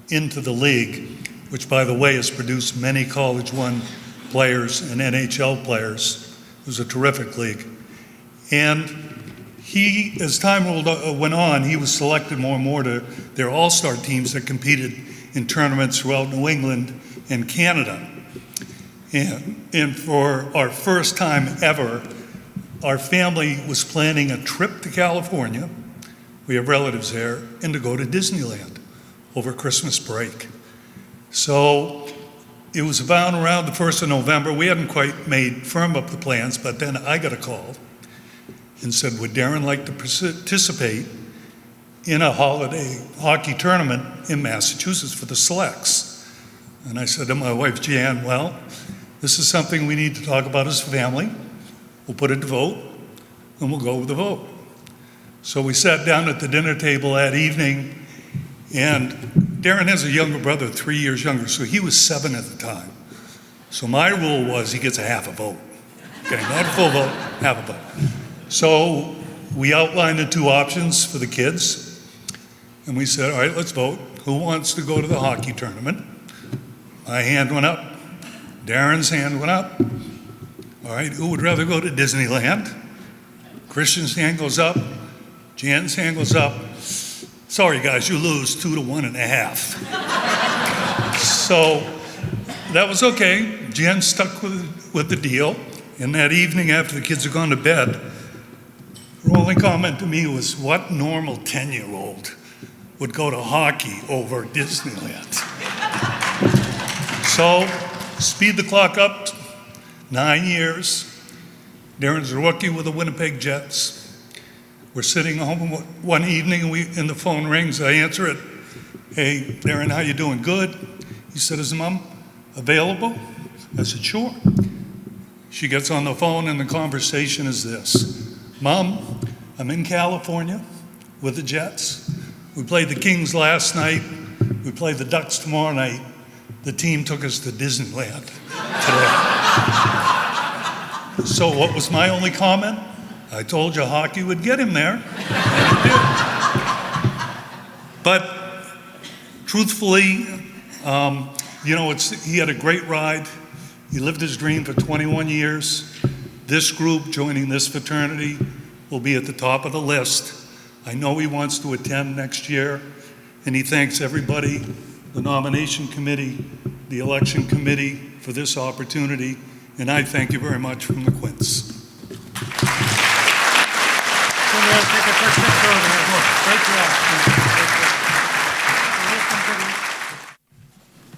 into the league, which, by the way, has produced many College One players and NHL players. It was a terrific league. And he, as time went on, he was selected more and more to their all-star teams that competed in tournaments throughout New England and Canada. And for our first time ever, our family was planning a trip to California we have relatives there, and to go to Disneyland over Christmas break. So it was about around the 1st of November. We hadn't quite made firm up the plans, but then I got a call and said, would Darren like to participate in a holiday hockey tournament in Massachusetts for the selects? And I said to my wife, Jan, well, this is something we need to talk about as a family. We'll put it to vote, and we'll go with the vote. So we sat down at the dinner table that evening, and Darren has a younger brother, 3 years younger, so he was 7 at the time. So my rule was he gets a half a vote. Okay, not a full vote, half a vote. So we outlined the two options for the kids, and we said, all right, let's vote. Who wants to go to the hockey tournament? My hand went up. Darren's hand went up. All right, who would rather go to Disneyland? Christian's hand goes up. Jan's hand goes up. Sorry, guys, you lose 2 to 1.5. So that was okay. Jan stuck with the deal. And that evening, after the kids had gone to bed, her only comment to me was, what normal 10-year-old would go to hockey over Disneyland? So speed the clock up, 9 years. Darren's a rookie with the Winnipeg Jets. We're sitting home one evening and the phone rings. I answer it. Hey, Darren, how you doing? Good. He said, is Mom available? I said, sure. She gets on the phone and the conversation is this. Mom, I'm in California with the Jets. We played the Kings last night. We play the Ducks tomorrow night. The team took us to Disneyland today. So what was my only comment? I told you hockey would get him there, and it did. But truthfully, he had a great ride. He lived his dream for 21 years. This group joining this fraternity will be at the top of the list. I know he wants to attend next year, and he thanks everybody, the nomination committee, the election committee for this opportunity, and I thank you very much from the Quints.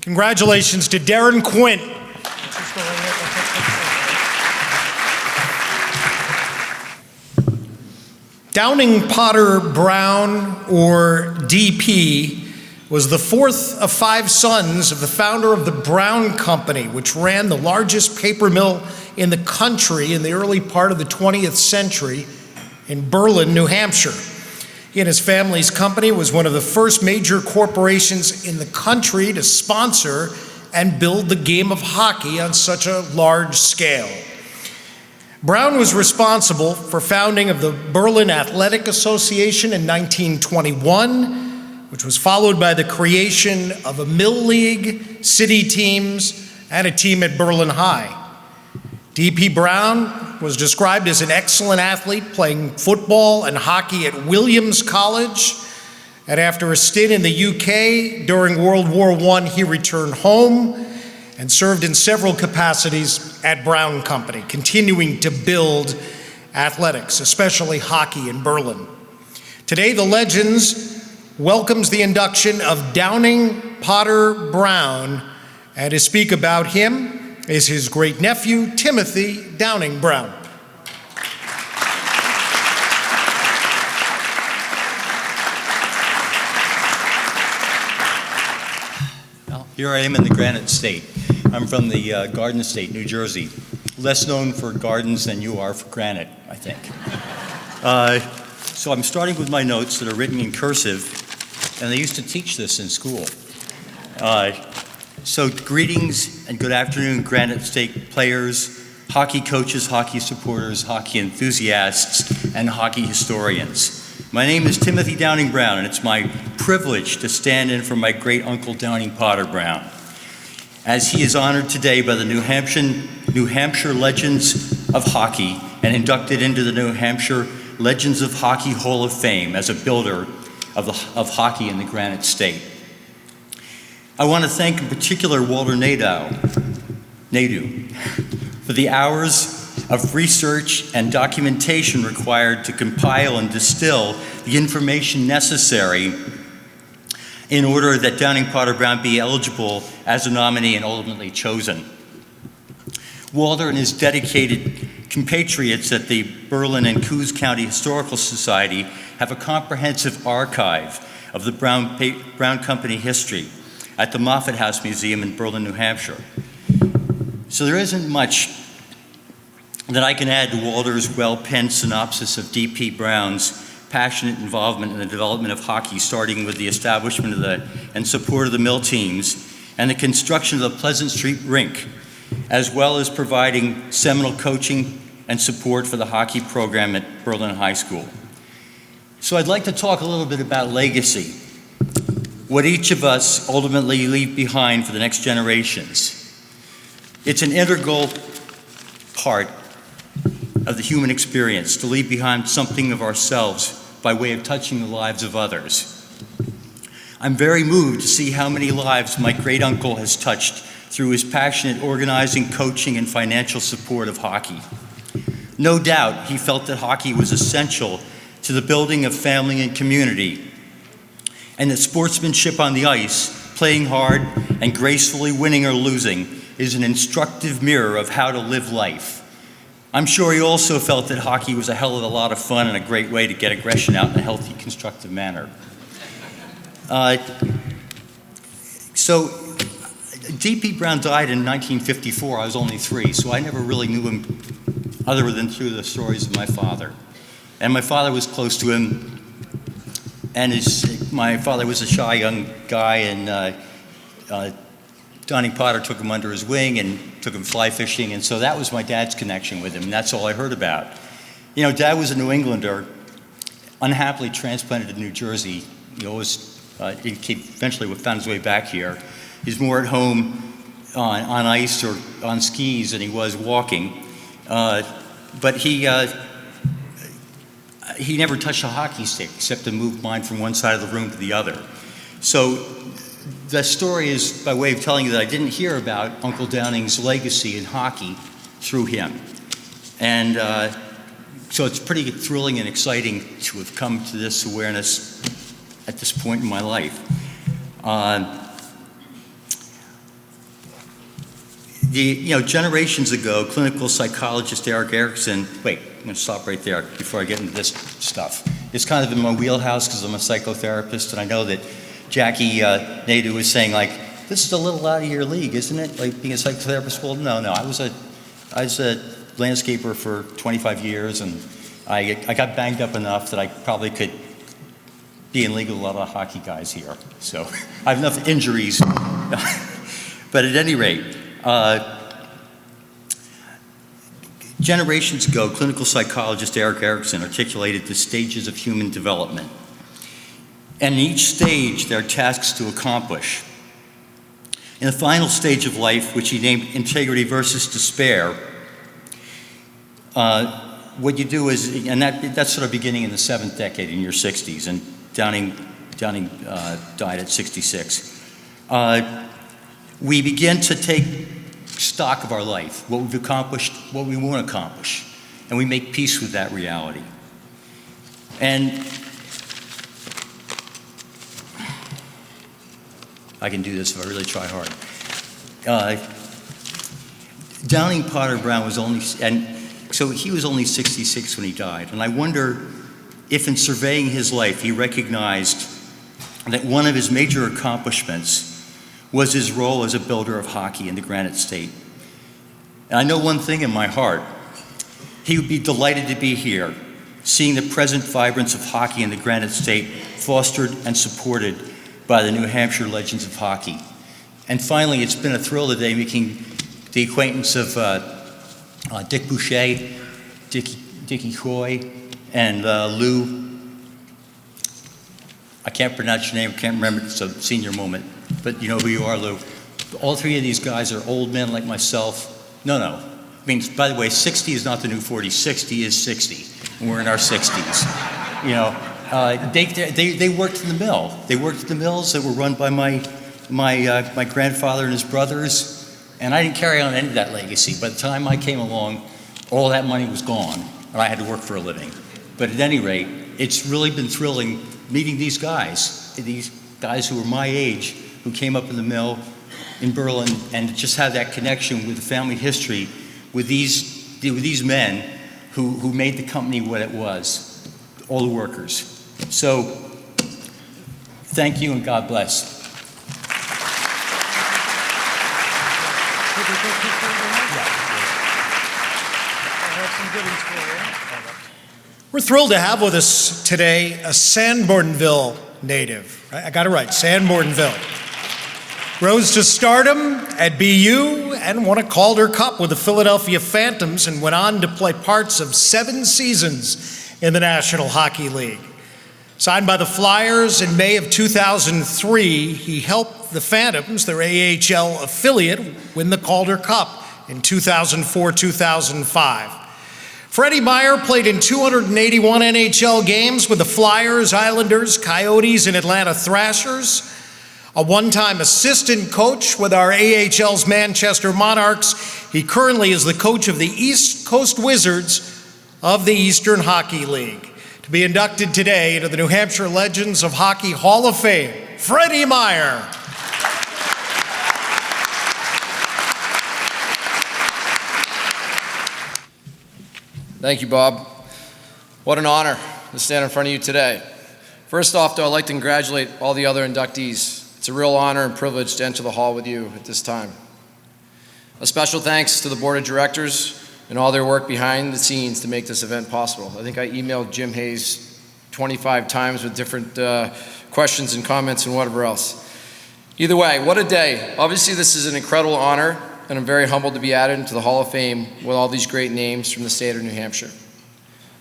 Congratulations to Darren Quint. Downing Potter Brown, or DP, was the fourth of 5 sons of the founder of the Brown Company, which ran the largest paper mill in the country in the early part of the 20th century in Berlin, New Hampshire. He and his family's company was one of the first major corporations in the country to sponsor and build the game of hockey on such a large scale. Brown was responsible for founding of the Berlin Athletic Association in 1921, which was followed by the creation of a mill league, city teams, and a team at Berlin High. D.P. Brown was described as an excellent athlete, playing football and hockey at Williams College. And after a stint in the UK during World War I, he returned home and served in several capacities at Brown Company, continuing to build athletics, especially hockey in Berlin. Today, the Legends welcomes the induction of Downing Potter Brown, and to speak about him is his great-nephew, Timothy Downing Brown. Well, here I am in the Granite State. I'm from the Garden State, New Jersey. Less known for gardens than you are for granite, I think. So I'm starting with my notes that are written in cursive, and they used to teach this in school. So greetings and good afternoon, Granite State players, hockey coaches, hockey supporters, hockey enthusiasts, and hockey historians. My name is Timothy Downing Brown, and it's my privilege to stand in for my great uncle Downing Potter Brown, as he is honored today by the New Hampshire Legends of Hockey and inducted into the New Hampshire Legends of Hockey Hall of Fame as a builder of hockey in the Granite State. I want to thank in particular Walter Nadu for the hours of research and documentation required to compile and distill the information necessary in order that Downing-Potter Brown be eligible as a nominee and ultimately chosen. Walter and his dedicated compatriots at the Berlin and Coos County Historical Society have a comprehensive archive of the Brown Company history at the Moffett House Museum in Berlin, New Hampshire. So there isn't much that I can add to Walter's well-penned synopsis of D.P. Brown's passionate involvement in the development of hockey, starting with the establishment of and support of the mill teams and the construction of the Pleasant Street rink, as well as providing seminal coaching and support for the hockey program at Berlin High School. So I'd like to talk a little bit about legacy, what each of us ultimately leave behind for the next generations. It's an integral part of the human experience to leave behind something of ourselves by way of touching the lives of others. I'm very moved to see how many lives my great uncle has touched through his passionate organizing, coaching, and financial support of hockey. No doubt he felt that hockey was essential to the building of family and community, and that sportsmanship on the ice, playing hard and gracefully winning or losing, is an instructive mirror of how to live life. I'm sure he also felt that hockey was a hell of a lot of fun and a great way to get aggression out in a healthy, constructive manner. So D.P. Brown died in 1954. I was only 3, so I never really knew him other than through the stories of my father. And my father was close to him, and my father was a shy young guy, and Downing-Potter took him under his wing and took him fly fishing, and so that was my dad's connection with him, and that's all I heard about. You know, Dad was a New Englander, unhappily transplanted to New Jersey. He eventually found his way back here. He's more at home on ice or on skis than he was walking, but he never touched a hockey stick except to move mine from one side of the room to the other. So the story is by way of telling you that I didn't hear about Uncle Downing's legacy in hockey through him. And so it's pretty thrilling and exciting to have come to this awareness at this point in my life. Generations ago, clinical psychologist Eric Erickson, I'm going to stop right there before I get into this stuff. It's kind of in my wheelhouse because I'm a psychotherapist, and I know that Jackie Nadeau was saying, like, this is a little out of your league, isn't it? Like being a psychotherapist? Well, no. I was a landscaper for 25 years, and I got banged up enough that I probably could be in league with a lot of hockey guys here. So I have enough injuries. But at any rate, generations ago, clinical psychologist Eric Erickson articulated the stages of human development. And in each stage, there are tasks to accomplish. In the final stage of life, which he named integrity versus despair, what you do is, and that's sort of beginning in the 7th decade in your 60s, and Downing died at 66. We begin to take stock of our life, what we've accomplished, what we want to accomplish, and we make peace with that reality. And I can do this if I really try hard. Downing-Potter Brown was only 66 when he died, and I wonder if in surveying his life he recognized that one of his major accomplishments was his role as a builder of hockey in the Granite State. And I know one thing in my heart: he would be delighted to be here, seeing the present vibrance of hockey in the Granite State fostered and supported by the New Hampshire Legends of Hockey. And finally, it's been a thrill today making the acquaintance of Dick Boucher, Dickie Coy, and Lou. I can't pronounce your name, I can't remember, it's a senior moment, but you know who you are, Lou. All 3 of these guys are old men like myself. No. I mean, by the way, 60 is not the new 40, 60 is 60, and we're in our 60s. You know, they worked in the mill. They worked at the mills that were run by my grandfather and his brothers, and I didn't carry on any of that legacy. By the time I came along, all that money was gone, and I had to work for a living. But at any rate, it's really been thrilling meeting these guys who were my age, who came up in the mill in Berlin, and just have that connection with the family history with these men who made the company what it was, all the workers. So, thank you and God bless. We're thrilled to have with us today a Sanbornville native. I got it right, Sanbornville. Rose to stardom at BU and won a Calder Cup with the Philadelphia Phantoms and went on to play parts of 7 seasons in the National Hockey League. Signed by the Flyers in May of 2003, he helped the Phantoms, their AHL affiliate, win the Calder Cup in 2004-2005. Freddie Meyer played in 281 NHL games with the Flyers, Islanders, Coyotes, and Atlanta Thrashers. A one-time assistant coach with our AHL's Manchester Monarchs, he currently is the coach of the East Coast Wizards of the Eastern Hockey League. To be inducted today into the New Hampshire Legends of Hockey Hall of Fame, Freddie Meyer. Thank you, Bob. What an honor to stand in front of you today. First off, though, I'd like to congratulate all the other inductees. It's a real honor and privilege to enter the hall with you at this time. A special thanks to the board of directors and all their work behind the scenes to make this event possible. I think I emailed Jim Hayes 25 times with different questions and comments and whatever else. Either way, what a day. Obviously, this is an incredible honor, and I'm very humbled to be added into the Hall of Fame with all these great names from the state of New Hampshire.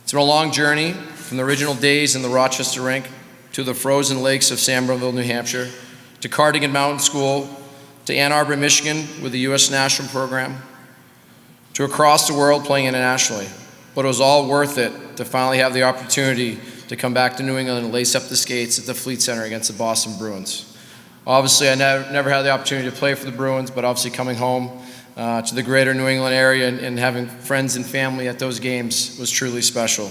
It's been a long journey from the original days in the Rochester rink to the frozen lakes of Sanbornville, New Hampshire, to Cardigan Mountain School, to Ann Arbor, Michigan with the U.S. National Program, to across the world playing internationally. But it was all worth it to finally have the opportunity to come back to New England and lace up the skates at the Fleet Center against the Boston Bruins. Obviously, I never had the opportunity to play for the Bruins, but obviously coming home to the greater New England area and having friends and family at those games was truly special.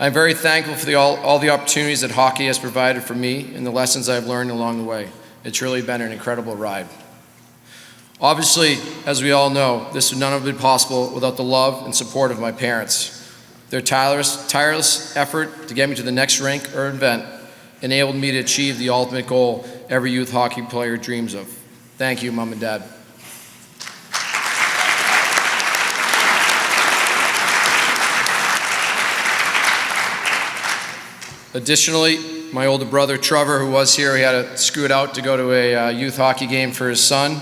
I'm very thankful for all the opportunities that hockey has provided for me and the lessons I've learned along the way. It's really been an incredible ride. Obviously, as we all know, this would not have been possible without the love and support of my parents. Their tireless effort to get me to the next rink or event enabled me to achieve the ultimate goal every youth hockey player dreams of. Thank you, Mom and Dad. Additionally, my older brother Trevor, who was here, he had to scoot out to go to a youth hockey game for his son.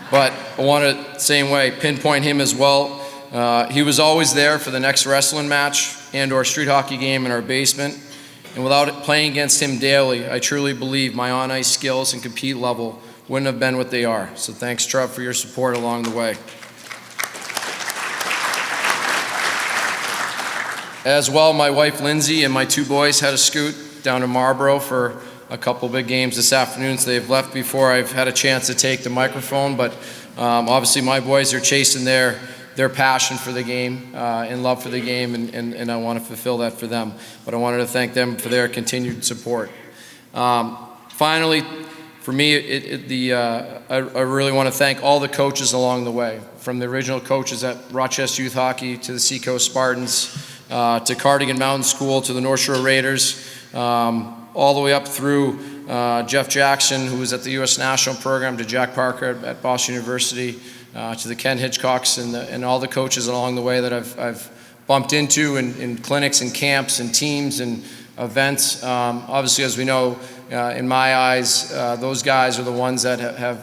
But I want to, same way, pinpoint him as well. He was always there for the next wrestling match and or street hockey game in our basement. And without playing against him daily, I truly believe my on-ice skills and compete level wouldn't have been what they are. So thanks, Trev, for your support along the way. As well, my wife, Lindsay, and my 2 boys had a scoot down to Marlboro for a couple big games this afternoon, so they've left before I've had a chance to take the microphone, but obviously my boys are chasing their passion for the game and love for the game, and I want to fulfill that for them. But I wanted to thank them for their continued support. Finally, for me, I really want to thank all the coaches along the way, from the original coaches at Rochester Youth Hockey to the Seacoast Spartans, to Cardigan Mountain School, to the North Shore Raiders, all the way up through Jeff Jackson, who was at the U.S. National Program, to Jack Parker at Boston University, to the Ken Hitchcocks and all the coaches along the way that I've bumped into in clinics and camps and teams and events. Obviously, as we know, in my eyes, those guys are the ones that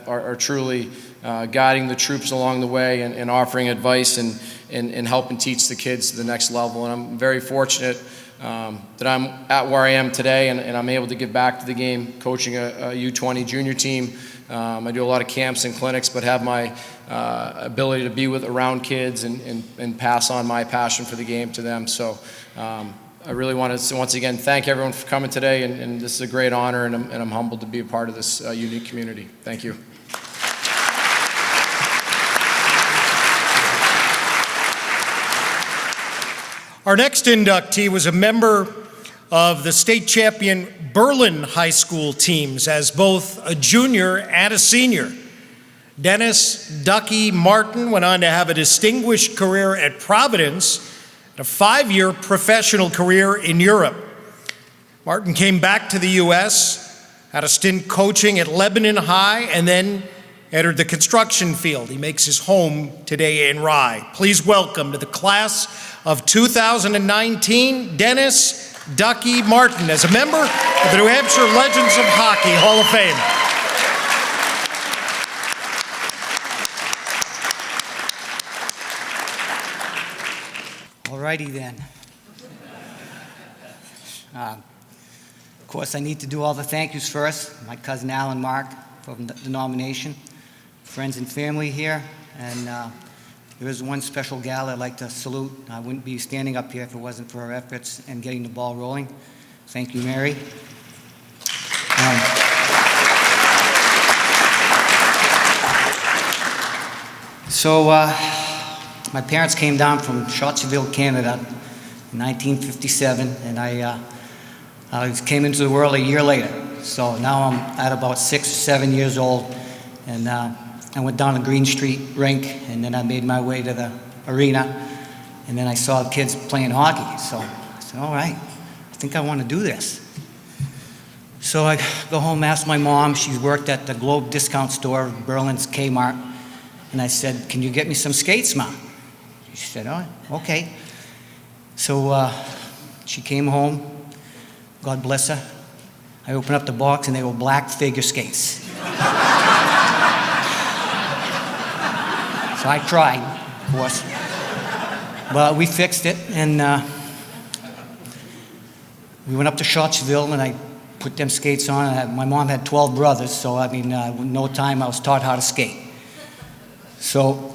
are truly guiding the troops along the way and offering advice and helping teach the kids to the next level. And I'm very fortunate that I'm at where I am today, and I'm able to give back to the game, coaching a U20 junior team. I do a lot of camps and clinics, but have my ability to be around kids and pass on my passion for the game to them. So I really want to once again thank everyone for coming today, and this is a great honor, and I'm humbled to be a part of this unique community. Thank you. Our next inductee was a member of the state champion Berlin High School teams as both a junior and a senior. Dennis Ducky Martin went on to have a distinguished career at Providence and a 5-year professional career in Europe. Martin came back to the U.S., had a stint coaching at Lebanon High, and then entered the construction field. He makes his home today in Rye. Please welcome to the class of 2019, Dennis Ducky Martin, as a member of the New Hampshire Legends of Hockey Hall of Fame. All righty then. Of course, I need to do all the thank yous first. My cousin Alan Mark for the nomination, friends and family here, and there is one special gal I'd like to salute. I wouldn't be standing up here if it wasn't for her efforts and getting the ball rolling. Thank you, Mary. My parents came down from Shottsville, Canada in 1957, and I came into the world a year later. So now I'm at about 6 or 7 years old, and I went down to Green Street rink, and then I made my way to the arena, and then I saw kids playing hockey. So I said, all right, I think I want to do this. So I go home, ask my mom. She worked at the Globe discount store, Berlin's Kmart, and I said, can you get me some skates, Mom? She said, oh, okay. So she came home, God bless her. I opened up the box, and they were black figure skates. So I tried, of course. But we fixed it, and we went up to Shottsville, and I put them skates on. My mom had 12 brothers, so I mean, in no time I was taught how to skate. So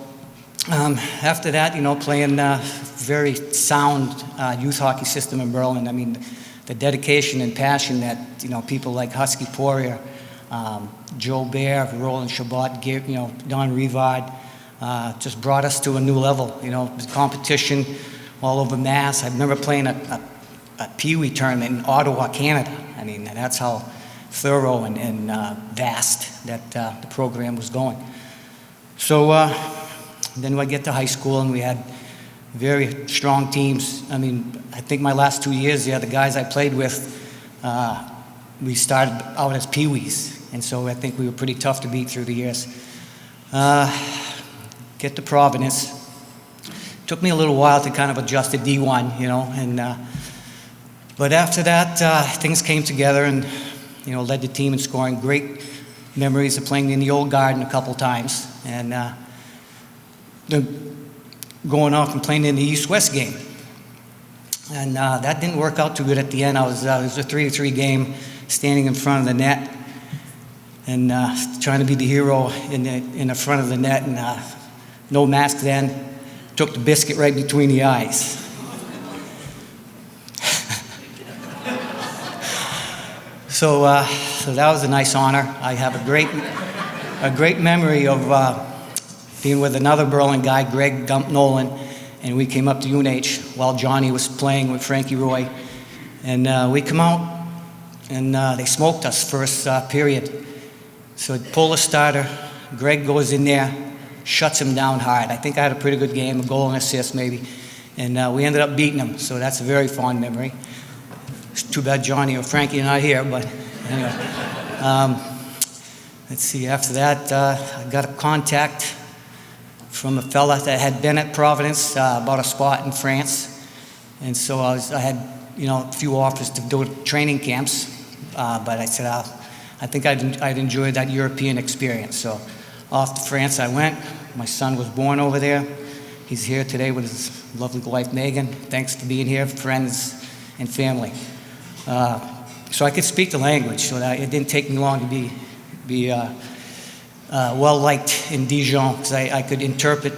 after that, you know, playing very sound youth hockey system in Berlin. I mean, the dedication and passion that, you know, people like Husky Poirier, Joe Bear, Roland Chabot, you know, Don Rivard, just brought us to a new level. You know, the competition all over Mass. I remember playing a Pee Wee tournament in Ottawa, Canada. I mean, that's how thorough and vast that the program was going. So then I get to high school, and we had very strong teams. I mean, I think my last 2 years, the guys I played with, we started out as Pee Wees, and so I think we were pretty tough to beat through the years. Get to Providence. Took me a little while to kind of adjust to D1, you know, and but after that, things came together, and, you know, led the team in scoring. Great memories of playing in the old Garden a couple times, and going off and playing in the East-West game. And that didn't work out too good at the end. It was a 3-3 game, standing in front of the net, and trying to be the hero in the front of the net, and no mask then. Took the biscuit right between the eyes. So that was a nice honor. I have a great memory of being with another Berlin guy, Greg Gump Nolan, and we came up to UNH while Johnny was playing with Frankie Roy, and we come out, and they smoked us first period. So pull a starter, Greg goes in there, shuts him down hard. I think I had a pretty good game, a goal and assist maybe, and we ended up beating him. So that's a very fond memory. It's too bad Johnny or Frankie are not here, but anyway. Let's see, after that, I got a contact from a fella that had been at Providence about a spot in France. And so I had, you know, a few offers to do training camps, but I said, I think I'd enjoy that European experience. So off to France I went. My son was born over there. He's here today with his lovely wife, Megan. Thanks for being here, friends and family. So I could speak the language, so that it didn't take me long to be well-liked in Dijon, because I could interpret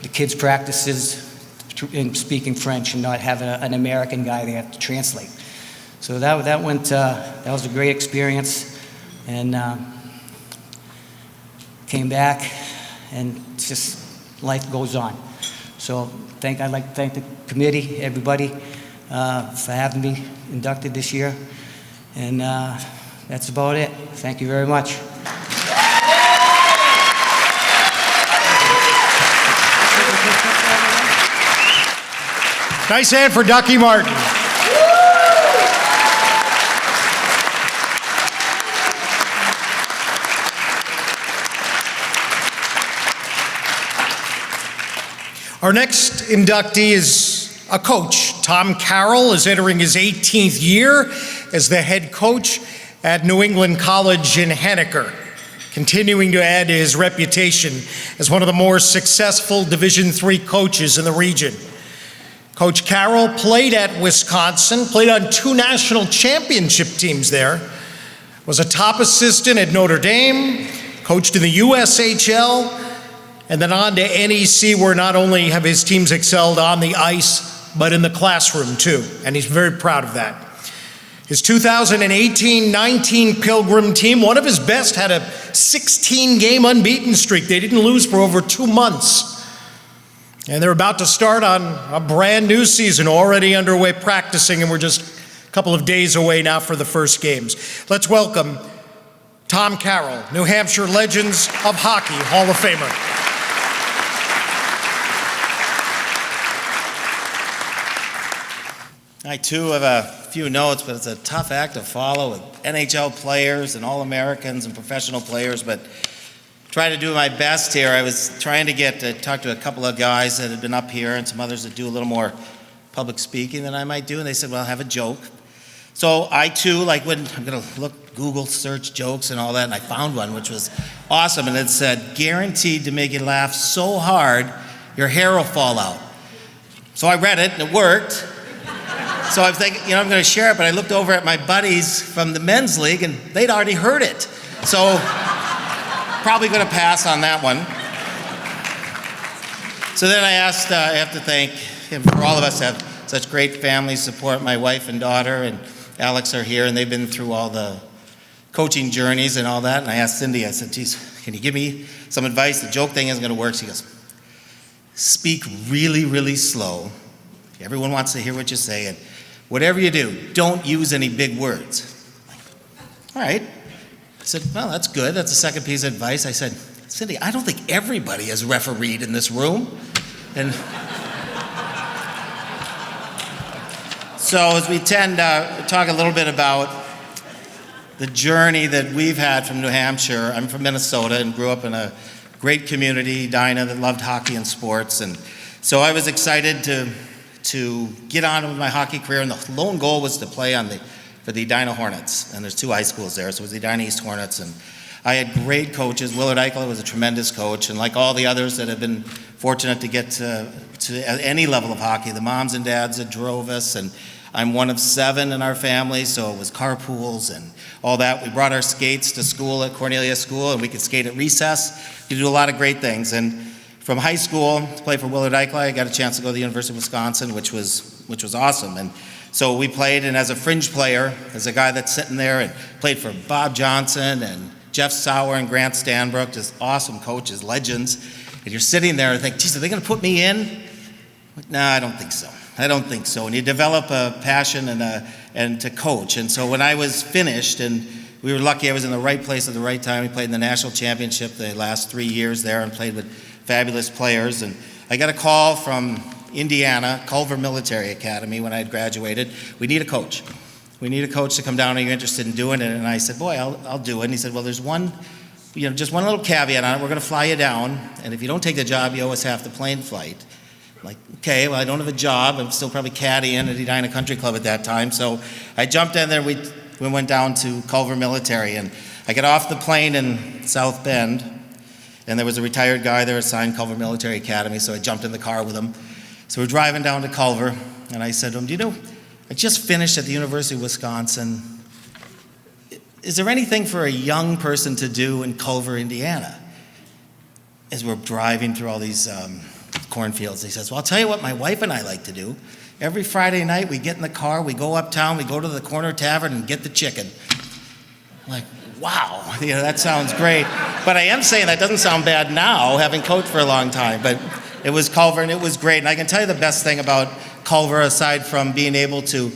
the kids' practices in speaking French and not have an American guy there to translate. So that was a great experience, and came back, and just life goes on. So I'd like to thank the committee, everybody, for having me inducted this year. And that's about it. Thank you very much. Nice hand for Ducky Martin. Our next inductee is a coach. Tom Carroll is entering his 18th year as the head coach at New England College in Henniker, continuing to add to his reputation as one of the more successful Division III coaches in the region. Coach Carroll played at Wisconsin, played on 2 national championship teams there, was a top assistant at Notre Dame, coached in the USHL, and then on to NEC, where not only have his teams excelled on the ice, but in the classroom too, and he's very proud of that. His 2018-19 Pilgrim team, one of his best, had a 16-game unbeaten streak. They didn't lose for over 2 months. And they're about to start on a brand new season, already underway practicing, and we're just a couple of days away now for the first games. Let's welcome Tom Carroll, New Hampshire Legends of Hockey Hall of Famer. I too have a few notes, but it's a tough act to follow with NHL players and All-Americans and professional players, but trying to do my best here. I was trying to talk to a couple of guys that had been up here and some others that do a little more public speaking than I might do, and they said, well, have a joke. So I too, I'm going to Google search jokes and all that, and I found one which was awesome, and it said, guaranteed to make you laugh so hard your hair will fall out. So I read it and it worked. So I'm thinking, I'm going to share it, but I looked over at my buddies from the men's league and they'd already heard it. So probably going to pass on that one. So then I have to thank him for all of us to have such great family support. My wife and daughter and Alex are here, and they've been through all the coaching journeys and all that. And I asked Cindy, I said, geez, can you give me some advice? The joke thing isn't going to work. She goes, speak really, really slow. Everyone wants to hear what you say, and whatever you do, don't use any big words. All right. I said, well, that's good. That's the second piece of advice. I said, Cindy, I don't think everybody has refereed in this room. And so as we tend to talk a little bit about the journey that we've had from New Hampshire. I'm from Minnesota and grew up in a great community, Edina, that loved hockey and sports. And so I was excited to get on with my hockey career, and the lone goal was to play for the Edina Hornets, and there's 2 high schools there, so it was the Edina East Hornets, and I had great coaches. Willard Eichler was a tremendous coach, and like all the others that have been fortunate to get to any level of hockey, the moms and dads that drove us, and I'm one of 7 in our family, so it was carpools and all that. We brought our skates to school at Cornelia School, and we could skate at recess. We could do a lot of great things, and from high school to play for Willard Eichler, I got a chance to go to the University of Wisconsin, which was awesome. And so we played, and as a fringe player, as a guy that's sitting there and played for Bob Johnson and Jeff Sauer and Grant Stanbrook, just awesome coaches, legends. And you're sitting there and think, geez, are they going to put me in? No, I don't think so. And you develop a passion and to coach. And so when I was finished, and we were lucky I was in the right place at the right time. We played in the national championship the last 3 years there and played with fabulous players. And I got a call from Indiana, Culver Military Academy, when I had graduated. We need a coach. We need a coach to come down. Are you interested in doing it? And I said, boy, I'll do it. And he said, well, there's just one little caveat on it. We're going to fly you down. And if you don't take the job, you owe us half the plane flight. I'm like, okay, well, I don't have a job. I'm still probably caddying at Edina Country Club at that time. So I jumped in there. We went down to Culver Military. And I got off the plane in South Bend. And there was a retired guy there assigned Culver Military Academy, so I jumped in the car with him. So we're driving down to Culver, and I said to him, do you know, I just finished at the University of Wisconsin. Is there anything for a young person to do in Culver, Indiana? As we're driving through all these cornfields, he says, well, I'll tell you what my wife and I like to do. Every Friday night, we get in the car, we go uptown, we go to the corner tavern and get the chicken. I'm like, wow, that sounds great. But I am saying that doesn't sound bad now, having coached for a long time. But It was Culver, and it was great. And I can tell you the best thing about Culver, aside from being able to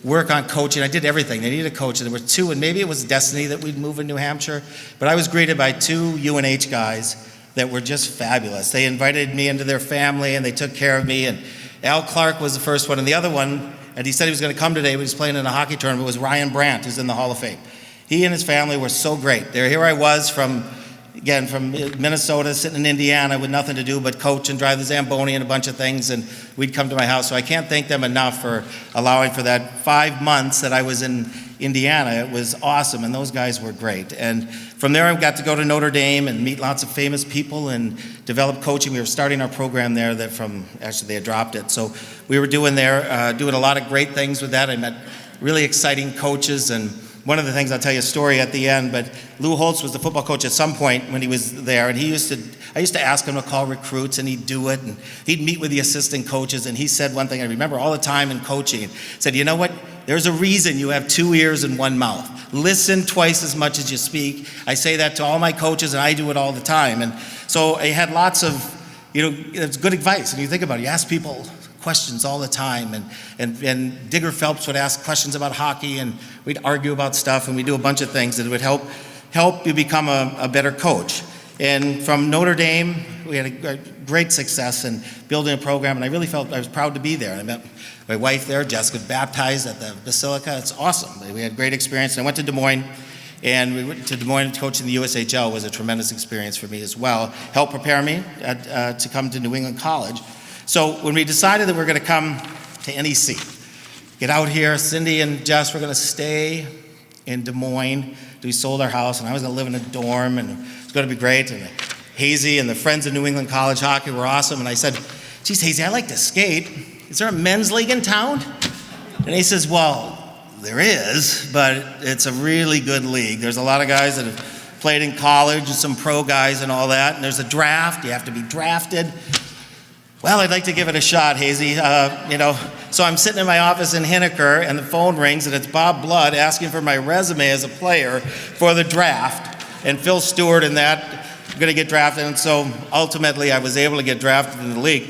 work on coaching, I did everything. They needed a coach, and there were two, and maybe it was destiny that we'd move in New Hampshire, but I was greeted by two UNH guys that were just fabulous. They invited me into their family, and they took care of me, and Al Clark was the first one, and the other one, and he said he was going to come today, but he's playing in a hockey tournament, was Ryan Brandt, who's in the Hall of Fame. He and his family were so great. Here I was from Minnesota, sitting in Indiana with nothing to do but coach and drive the Zamboni and a bunch of things, and we'd come to my house. So I can't thank them enough for allowing for that 5 months that I was in Indiana. It was awesome, and those guys were great. And from there, I got to go to Notre Dame and meet lots of famous people and develop coaching. We were starting our program there actually they had dropped it. So we were doing a lot of great things with that. I met really exciting coaches, and one of the things, I'll tell you a story at the end, but Lou Holtz was the football coach at some point when he was there, and I used to ask him to call recruits, and he'd do it, and he'd meet with the assistant coaches, and he said one thing I remember all the time in coaching. He said, you know what, there's a reason you have 2 ears and 1 mouth. Listen twice as much as you speak. I say that to all my coaches, and I do it all the time. And so I had lots of, it's good advice, and you think about it, you ask people questions all the time, and Digger Phelps would ask questions about hockey, and we'd argue about stuff, and we'd do a bunch of things that would help you become a better coach. And from Notre Dame, we had a great success in building a program, and I really felt I was proud to be there. And I met my wife there. Jessica baptized at the Basilica. It's awesome. We had great experience. And I went to Des Moines, and we went to Des Moines coaching the USHL was a tremendous experience for me as well. Helped prepare me to come to New England College. So when we decided that we were going to come to NEC, get out here, Cindy and Jess were going to stay in Des Moines. We sold our house, and I was going to live in a dorm, and it was going to be great. And Hazy and the friends of New England College Hockey were awesome. And I said, geez, Hazy, I like to skate. Is there a men's league in town? And he says, well, there is, but it's a really good league. There's a lot of guys that have played in college and some pro guys and all that. And there's a draft. You have to be drafted. Well, I'd like to give it a shot, Hazy. So I'm sitting in my office in Henniker, and the phone rings, and it's Bob Blood asking for my resume as a player for the draft. And Phil Stewart and that are going to get drafted. And so ultimately, I was able to get drafted in the league.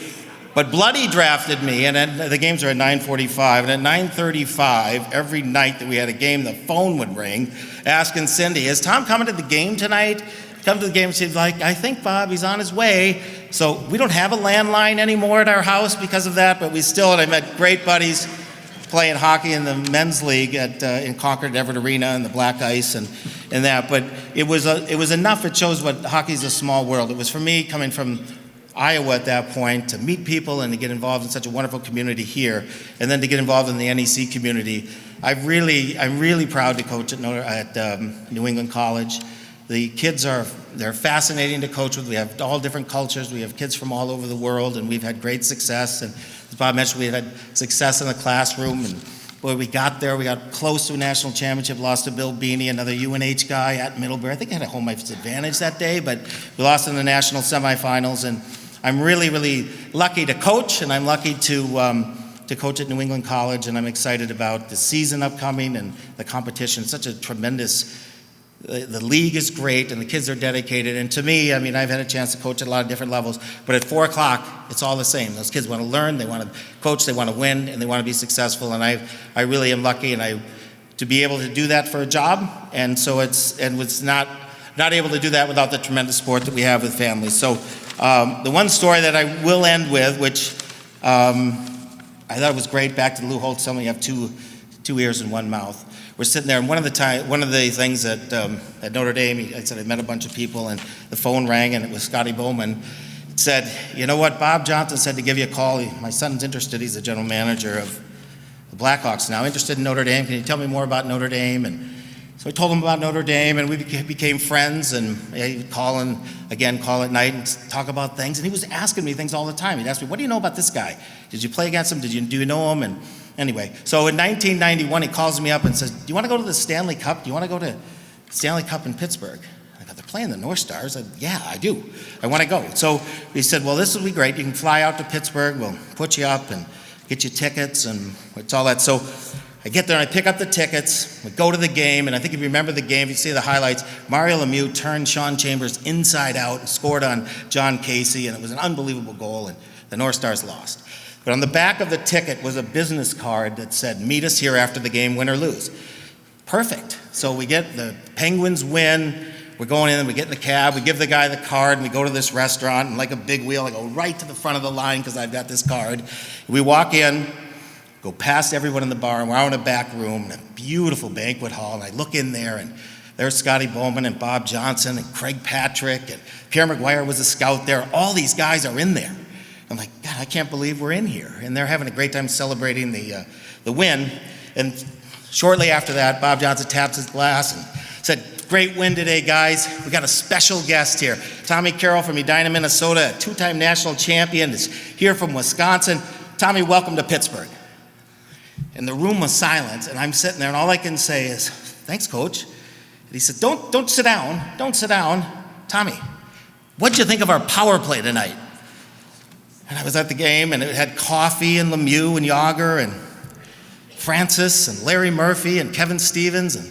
But Bloody drafted me, and the games are at 9:45. And at 9:35, every night that we had a game, the phone would ring, asking Cindy, is Tom coming to the game tonight? Come to the game, and she's like, I think, Bob, he's on his way. So we don't have a landline anymore at our house because of that, but I met great buddies playing hockey in the men's league in Concord, Everett Arena, and the Black Ice and that. But it was enough. It shows what hockey's a small world. It was for me coming from Iowa at that point to meet people and to get involved in such a wonderful community here, and then to get involved in the NEC community. I'm really proud to coach at New England College. The kids they're fascinating to coach with. We have all different cultures. We have kids from all over the world, and we've had great success. And as Bob mentioned, we've had success in the classroom. And boy, we got there. We got close to a national championship, lost to Bill Beanie, another UNH guy at Middlebury. I think I had a home ice advantage that day, but we lost in the national semifinals. And I'm really, really lucky to coach, and I'm lucky to coach at New England College, and I'm excited about the season upcoming and the competition. It's such a tremendous. The league is great, and the kids are dedicated. And to me, I've had a chance to coach at a lot of different levels, but at 4 o'clock, it's all the same. Those kids want to learn, they want to coach, they want to win, and they want to be successful. And I really am lucky, to be able to do that for a job. And so it's not able to do that without the tremendous support that we have with families. So the one story that I will end with, which I thought was great, back to Lou Holtz, telling me you have two ears and 1 mouth. We're sitting there, and one of the things at Notre Dame, I said I met a bunch of people, and the phone rang, and it was Scotty Bowman. It said, you know what, Bob Johnson said to give you a call. My son's interested. He's the general manager of the Blackhawks now. Interested in Notre Dame. Can you tell me more about Notre Dame? And so I told him about Notre Dame, and we became friends, and he'd call at night and talk about things. And he was asking me things all the time. He'd ask me, what do you know about this guy? Did you play against him? Do you know him? And anyway, so in 1991, he calls me up and says, do you want to go to the Stanley Cup? Do you want to go to Stanley Cup in Pittsburgh? I go, they're playing the North Stars. I said, yeah, I do. I want to go. So he said, well, this will be great. You can fly out to Pittsburgh. We'll put you up and get you tickets, and it's all that. So I get there and I pick up the tickets, we go to the game, and I think if you remember the game, if you see the highlights, Mario Lemieux turned Sean Chambers inside out and scored on John Casey, and it was an unbelievable goal, and the North Stars lost. But on the back of the ticket was a business card that said, meet us here after the game, win or lose. Perfect. So we get the Penguins win, we're going in, we get in the cab, we give the guy the card, and we go to this restaurant, and like a big wheel, I go right to the front of the line because I've got this card. We walk in, go past everyone in the bar, and we're out in a back room, in a beautiful banquet hall, and I look in there, and there's Scotty Bowman and Bob Johnson and Craig Patrick, and Pierre McGuire was a scout there. All these guys are in there. I'm like, God, I can't believe we're in here. And they're having a great time celebrating the win. And shortly after that, Bob Johnson taps his glass and said, great win today, guys. We got a special guest here. Tommy Carroll from Edina, Minnesota, a two-time national champion, is here from Wisconsin. Tommy, welcome to Pittsburgh. And the room was silent, and I'm sitting there, and all I can say is, thanks, Coach. And he said, don't sit down. Don't sit down. Tommy, what'd you think of our power play tonight? And I was at the game, and it had Coffey and Lemieux and Yager and Francis and Larry Murphy and Kevin Stevens, and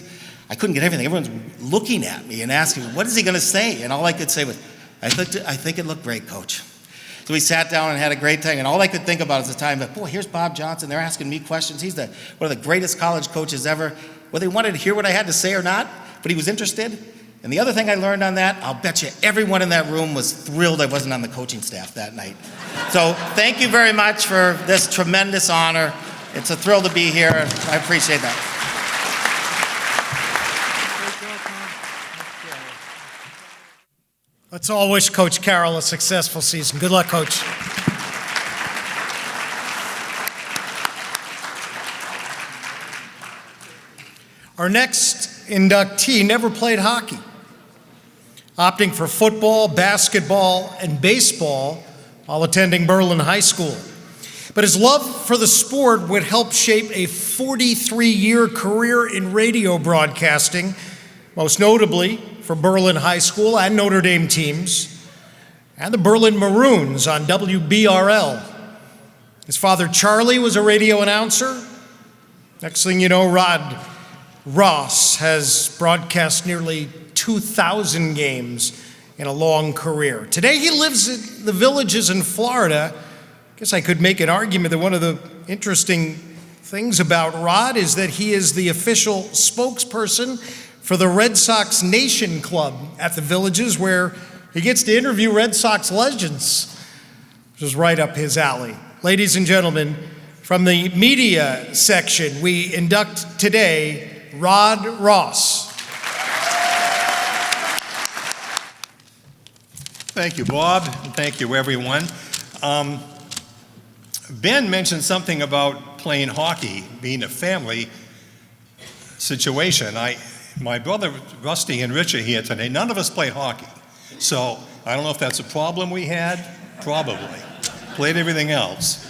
I couldn't get everything. Everyone's looking at me and asking, what is he going to say? And all I could say was, I think it looked great, Coach. So we sat down and had a great time, and all I could think about at the time, boy, here's Bob Johnson. They're asking me questions. He's one of the greatest college coaches ever. Whether he wanted to hear what I had to say or not, but he was interested. And the other thing I learned on that, I'll bet you everyone in that room was thrilled I wasn't on the coaching staff that night. So thank you very much for this tremendous honor. It's a thrill to be here, and I appreciate that. Let's all wish Coach Carroll a successful season. Good luck, Coach. Our next inductee never played hockey, opting for football, basketball, and baseball while attending Berlin High School. But his love for the sport would help shape a 43-year career in radio broadcasting, most notably for Berlin High School and Notre Dame teams, and the Berlin Maroons on WBRL. His father, Charlie, was a radio announcer. Next thing you know, Rod Ross has broadcast nearly 2,000 games in a long career. Today he lives in the Villages in Florida. I guess I could make an argument that one of the interesting things about Rod is that he is the official spokesperson for the Red Sox Nation Club at the Villages, where he gets to interview Red Sox legends, which is right up his alley. Ladies and gentlemen, from the media section, we induct today Rod Ross. Thank you, Bob, and thank you, everyone. Ben mentioned something about playing hockey being a family situation. My brother Rusty and Richard here today, none of us played hockey. So I don't know if that's a problem we had. Probably. Played everything else.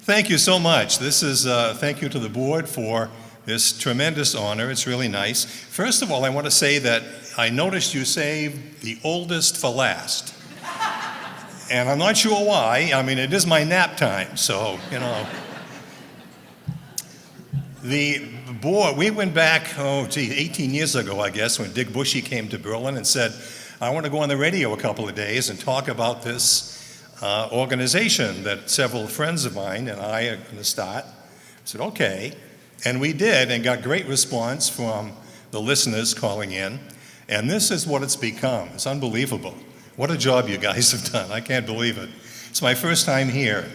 Thank you so much. This is thank you to the board for this tremendous honor. It's really nice. First of all, I want to say that I noticed you saved the oldest for last. And I'm not sure why. I mean, it is my nap time, so, you know. The board, we went back, 18 years ago, I guess, when Dick Bushy came to Berlin and said, I want to go on the radio a couple of days and talk about this organization that several friends of mine and I are going to start. I said, okay. And we did, and got great response from the listeners calling in. And this is what it's become. It's unbelievable. What a job you guys have done. I can't believe it. It's my first time here.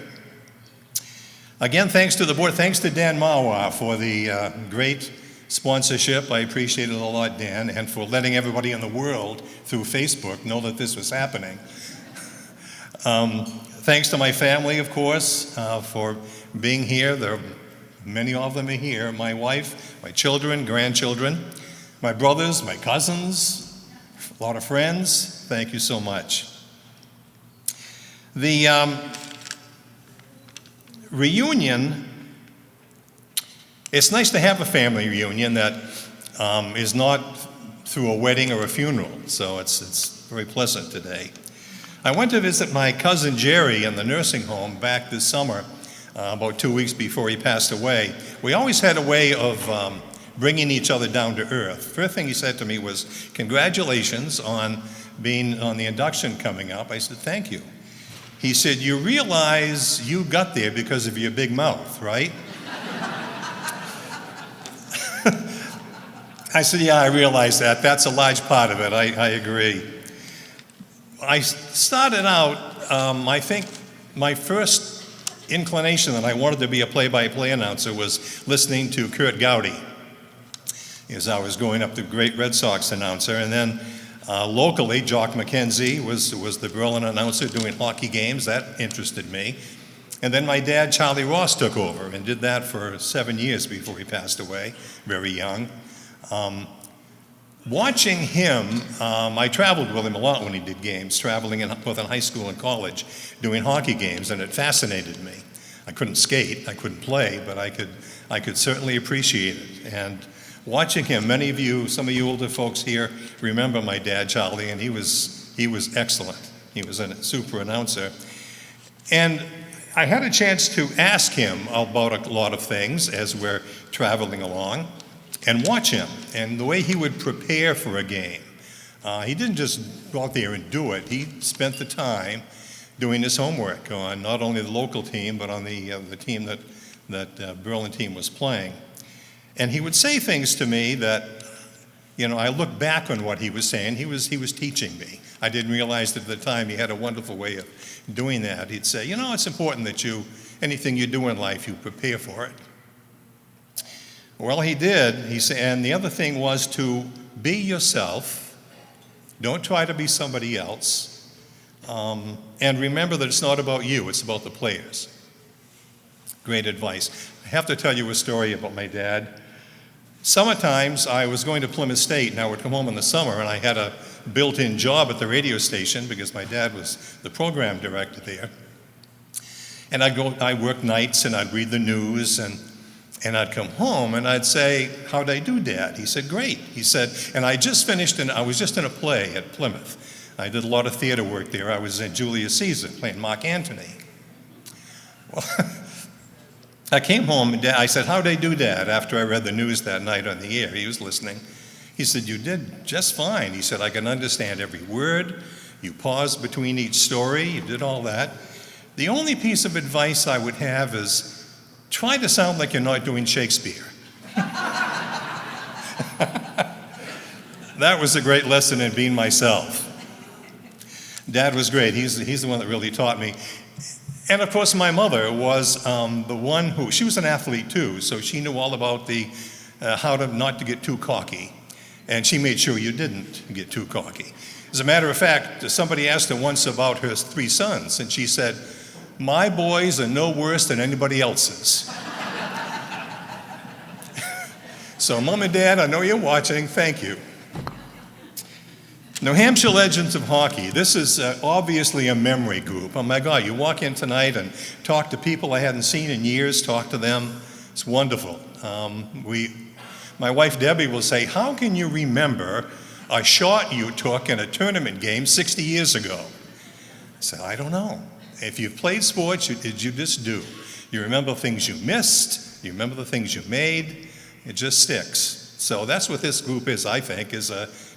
Again, thanks to the board. Thanks to Dan Mawa for the great sponsorship. I appreciate it a lot, Dan, and for letting everybody in the world through Facebook know that this was happening. Thanks to my family, of course, for being here. Many of them are here. My wife, my children, grandchildren, my brothers, my cousins, a lot of friends. Thank you so much. The reunion, it's nice to have a family reunion that is not through a wedding or a funeral, so it's very pleasant today. I went to visit my cousin Jerry in the nursing home back this summer about 2 weeks before he passed away. We always had a way of bringing each other down to earth. First thing he said to me was, "Congratulations on being on the induction coming up." I said, "Thank you." He said, "You realize you got there because of your big mouth, right?" I said, "Yeah, I realize that. That's a large part of it. I agree." I started out, I think my first inclination that I wanted to be a play-by-play announcer was listening to Kurt Gowdy as I was going up, the great Red Sox announcer. And then locally, Jock McKenzie was the Berlin announcer doing hockey games. That interested me. And then my dad, Charlie Ross, took over and did that for 7 years before he passed away, very young. Watching him, I traveled with him a lot when he did games, traveling both in high school and college, doing hockey games, and it fascinated me. I couldn't skate, I couldn't play, but I could certainly appreciate it. And watching him, some of you older folks here remember my dad, Charlie, and he was excellent. He was a super announcer. And I had a chance to ask him about a lot of things as we're traveling along, and watch him, and the way he would prepare for a game. He didn't just go out there and do it. He spent the time doing his homework on not only the local team, but on the team that Berlin team was playing. And he would say things to me that, I look back on what he was saying. He was teaching me. I didn't realize that at the time he had a wonderful way of doing that. He'd say, it's important that anything you do in life, you prepare for it. Well, he did. He said, and the other thing was to be yourself. Don't try to be somebody else. And remember that it's not about you, it's about the players. Great advice. I have to tell you a story about my dad. Summertimes, I was going to Plymouth State, and I would come home in the summer, and I had a built-in job at the radio station because my dad was the program director there. And I'd work nights, and I'd read the news, and I'd come home and I'd say, "How'd I do, Dad?" He said, "Great." He said, and I was just in a play at Plymouth. I did a lot of theater work there. I was in Julius Caesar playing Mark Antony. Well, I came home and I said, "How'd I do, Dad?" after I read the news that night on the air. He was listening. He said, "You did just fine." He said, "I can understand every word. You paused between each story. You did all that. The only piece of advice I would have is try to sound like you're not doing Shakespeare." That was a great lesson in being myself. Dad was great. He's the one that really taught me. And of course, my mother was the one she was an athlete too, so she knew all about how not to get too cocky. And she made sure you didn't get too cocky. As a matter of fact, somebody asked her once about her 3 sons, and she said, "My boys are no worse than anybody else's." So, Mom and Dad, I know you're watching. Thank you. New Hampshire Legends of Hockey. This is obviously a memory group. Oh my God, you walk in tonight and talk to people I hadn't seen in years, talk to them. It's wonderful. My wife Debbie will say, "How can you remember a shot you took in a tournament game 60 years ago?" I said, "I don't know. If you've played sports, you just do. You remember things you missed, you remember the things you made, it just sticks." So that's what this group is, I think, is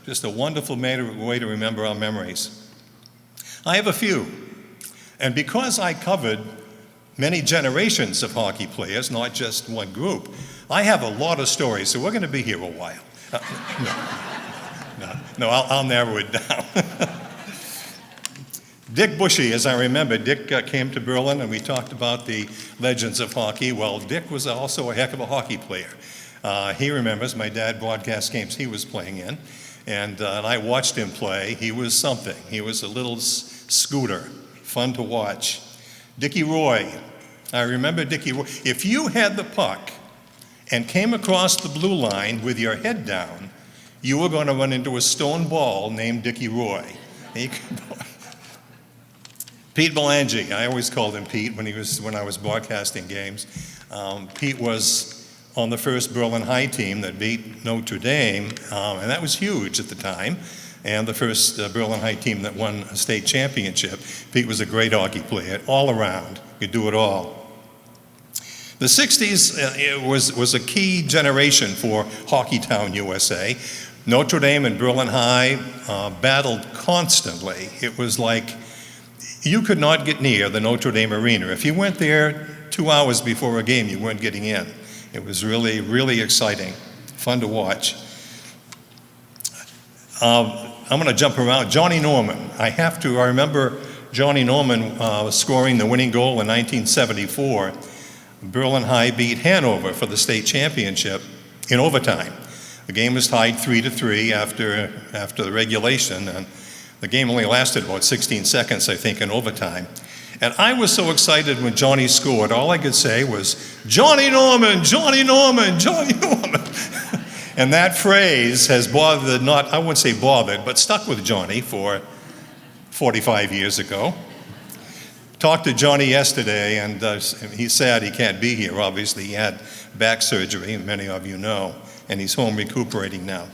just a wonderful way to remember our memories. I have a few, and because I covered many generations of hockey players, not just one group, I have a lot of stories, so we're going to be here a while. No, I'll narrow it down. Dick Bushy, as I remember, Dick came to Berlin and we talked about the legends of hockey. Well, Dick was also a heck of a hockey player. He remembers my dad broadcast games he was playing in, and I watched him play. He was something. He was a little scooter, fun to watch. Dickie Roy. I remember Dickie Roy. If you had the puck and came across the blue line with your head down, you were going to run into a stone ball named Dickie Roy. Pete Belangi, I always called him Pete when I was broadcasting games. Pete was on the first Berlin High team that beat Notre Dame, and that was huge at the time, and the first Berlin High team that won a state championship. Pete was a great hockey player, all around, could do it all. The 60s it was a key generation for Hockeytown, USA. Notre Dame and Berlin High battled constantly. It was like you could not get near the Notre Dame Arena. If you went there 2 hours before a game, you weren't getting in. It was really, really exciting, fun to watch. I'm going to jump around. Johnny Norman. I remember Johnny Norman scoring the winning goal in 1974. Berlin High beat Hanover for the state championship in overtime. The game was tied 3-3 after the regulation, and the game only lasted about 16 seconds, I think, in overtime. And I was so excited when Johnny scored, all I could say was, Johnny Norman, Johnny Norman, Johnny Norman. And that phrase has bothered, I wouldn't say bothered, but stuck with Johnny for 45 years ago. Talked to Johnny yesterday, and he's sad he can't be here. Obviously, he had back surgery, many of you know, and he's home recuperating now.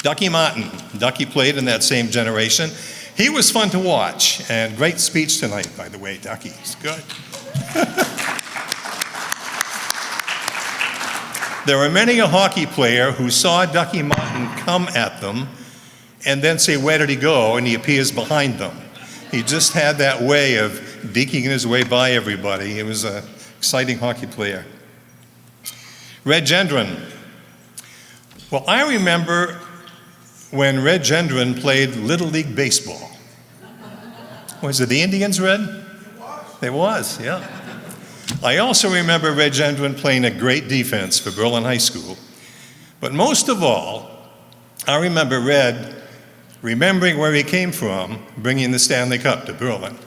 Ducky Martin. Ducky played in that same generation. He was fun to watch, and great speech tonight, by the way, Ducky. It's good. There are many a hockey player who saw Ducky Martin come at them and then say, where did he go? And he appears behind them. He just had that way of deking his way by everybody. He was an exciting hockey player. Red Gendron. Well, I remember when Red Gendron played Little League Baseball. Was it the Indians, Red? It was, yeah. I also remember Red Gendron playing a great defense for Berlin High School. But most of all, I remember Red remembering where he came from, bringing the Stanley Cup to Berlin.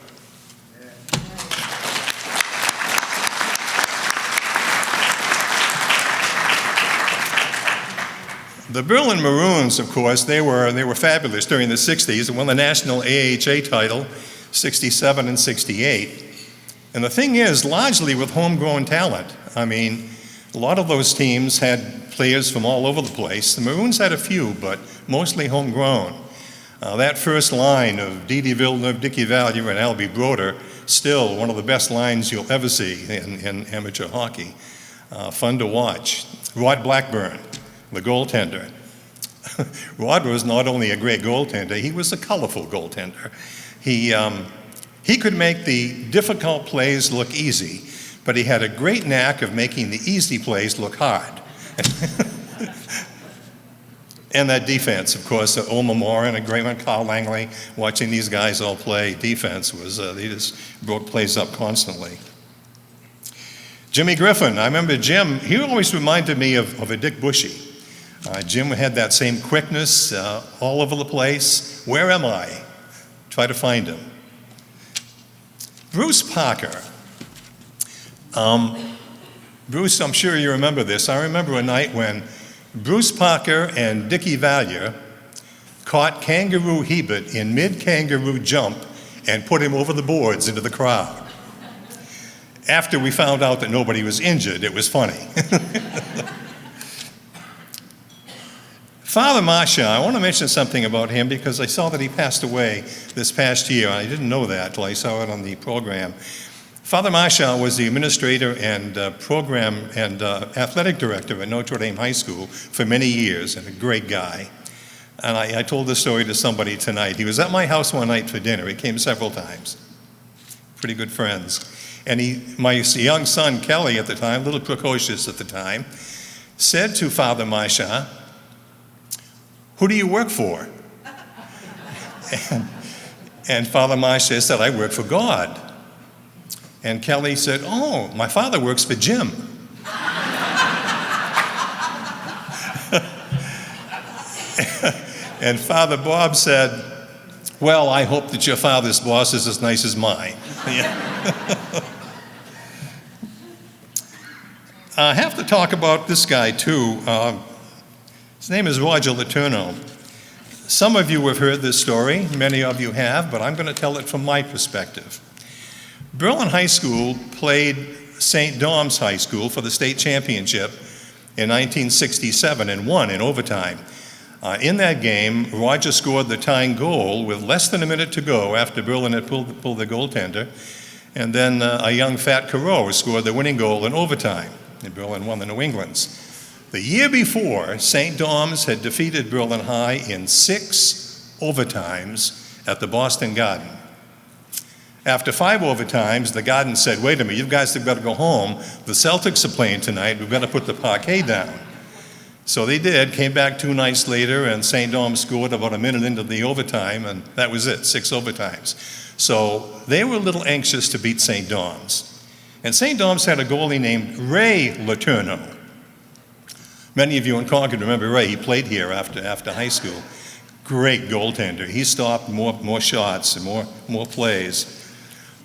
The Berlin Maroons, of course, they were fabulous during the 60s and won the national AHA title, 67 and 68. And the thing is, largely with homegrown talent. I mean, a lot of those teams had players from all over the place. The Maroons had a few, but mostly homegrown. That first line of Didi Villeneuve, Dickie Vallier, and Albie Broder, still one of the best lines you'll ever see in amateur hockey. Fun to watch. Rod Blackburn, the goaltender. Rod was not only a great goaltender, he was a colorful goaltender. He could make the difficult plays look easy, but he had a great knack of making the easy plays look hard. And that defense, of course, Omar Moore and a great one, Carl Langley, watching these guys all play defense was, they just broke plays up constantly. Jimmy Griffin, I remember Jim, he always reminded me of a Dick Bushy. Jim had that same quickness all over the place. Where am I? Try to find him. Bruce Parker. Bruce, I'm sure you remember this. I remember a night when Bruce Parker and Dickie Vallier caught Kangaroo Hebert in mid-kangaroo jump and put him over the boards into the crowd. After we found out that nobody was injured, it was funny. Father Masha, I want to mention something about him because I saw that he passed away this past year. I didn't know that till I saw it on the program. Father Masha was the administrator and program and athletic director at Notre Dame High School for many years, and a great guy. And I told this story to somebody tonight. He was at my house one night for dinner. He came several times. Pretty good friends. And my young son, Kelly, at the time, a little precocious at the time, said to Father Masha, "Who do you work for?" And Father Masha said, "I work for God." And Kelly said, "Oh, my father works for Jim." And Father Bob said, "Well, I hope that your father's boss is as nice as mine." I have to talk about this guy too. His name is Roger Letourneau. Some of you have heard this story, many of you have, but I'm going to tell it from my perspective. Berlin High School played St. Dom's High School for the state championship in 1967 and won in overtime. In that game, Roger scored the tying goal with less than a minute to go after Berlin had pulled the goaltender. And then a young fat Carew scored the winning goal in overtime, and Berlin won the New Englands. The year before, St. Dom's had defeated Berlin High in 6 overtimes at the Boston Garden. After 5 overtimes, the Garden said, wait a minute, you guys have got to go home. The Celtics are playing tonight. We've got to put the parquet down. So they did, came back 2 nights later, and St. Dom's scored about a minute into the overtime, and that was it, 6 overtimes. So they were a little anxious to beat St. Dom's. And St. Dom's had a goalie named Ray Letourneau. Many of you in Concord remember Ray. He played here after high school. Great goaltender. He stopped more shots and more plays.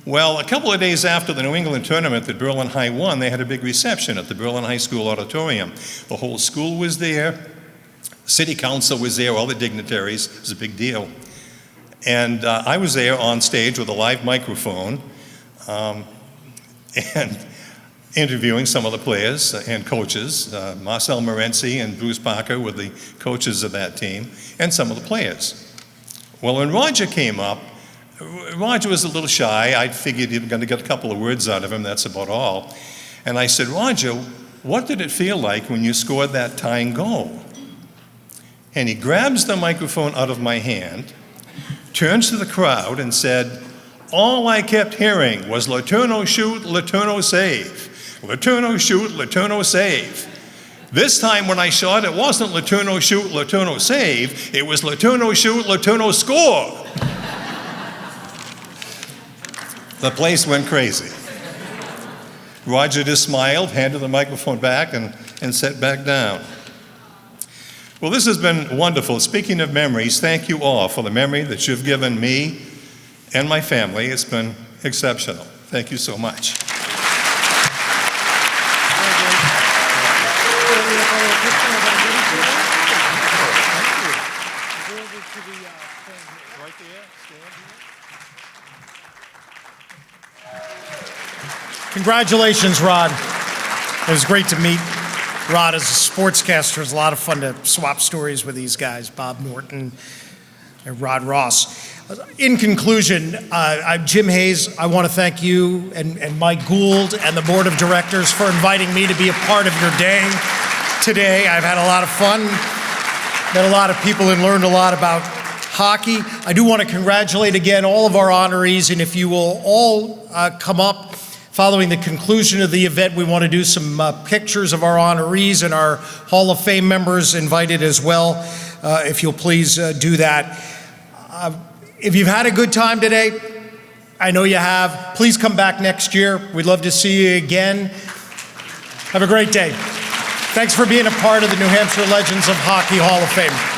Well, a couple of days after the New England tournament that Berlin High won, they had a big reception at the Berlin High School auditorium. The whole school was there. City council was there, all the dignitaries. It was a big deal. And I was there on stage with a live microphone and interviewing some of the players and coaches. Marcel Morency and Bruce Parker were the coaches of that team, and some of the players. Well, when Roger came up, Roger was a little shy. I figured you were going to get a couple of words out of him, that's about all. And I said, Roger, what did it feel like when you scored that tying goal? And he grabs the microphone out of my hand, turns to the crowd and said, all I kept hearing was Letourneau shoot, Letourneau save. Letourneau shoot, Letourneau save. This time when I shot, it wasn't Letourneau shoot, Letourneau save. It was Letourneau shoot, Letourneau score. The place went crazy. Roger just smiled, handed the microphone back, and sat back down. Well, this has been wonderful. Speaking of memories, thank you all for the memory that you've given me and my family. It's been exceptional. Thank you so much. Congratulations, Rod. It was great to meet Rod as a sportscaster. It was a lot of fun to swap stories with these guys, Bob Norton and Rod Ross. In conclusion, Jim Hayes, I want to thank you and Mike Gould and the board of directors for inviting me to be a part of your day today. I've had a lot of fun, met a lot of people and learned a lot about hockey. I do want to congratulate again all of our honorees, and if you will all come up following the conclusion of the event, we want to do some pictures of our honorees and our Hall of Fame members invited as well. If you'll please do that. If you've had a good time today, I know you have, please come back next year. We'd love to see you again. Have a great day. Thanks for being a part of the New Hampshire Legends of Hockey Hall of Fame.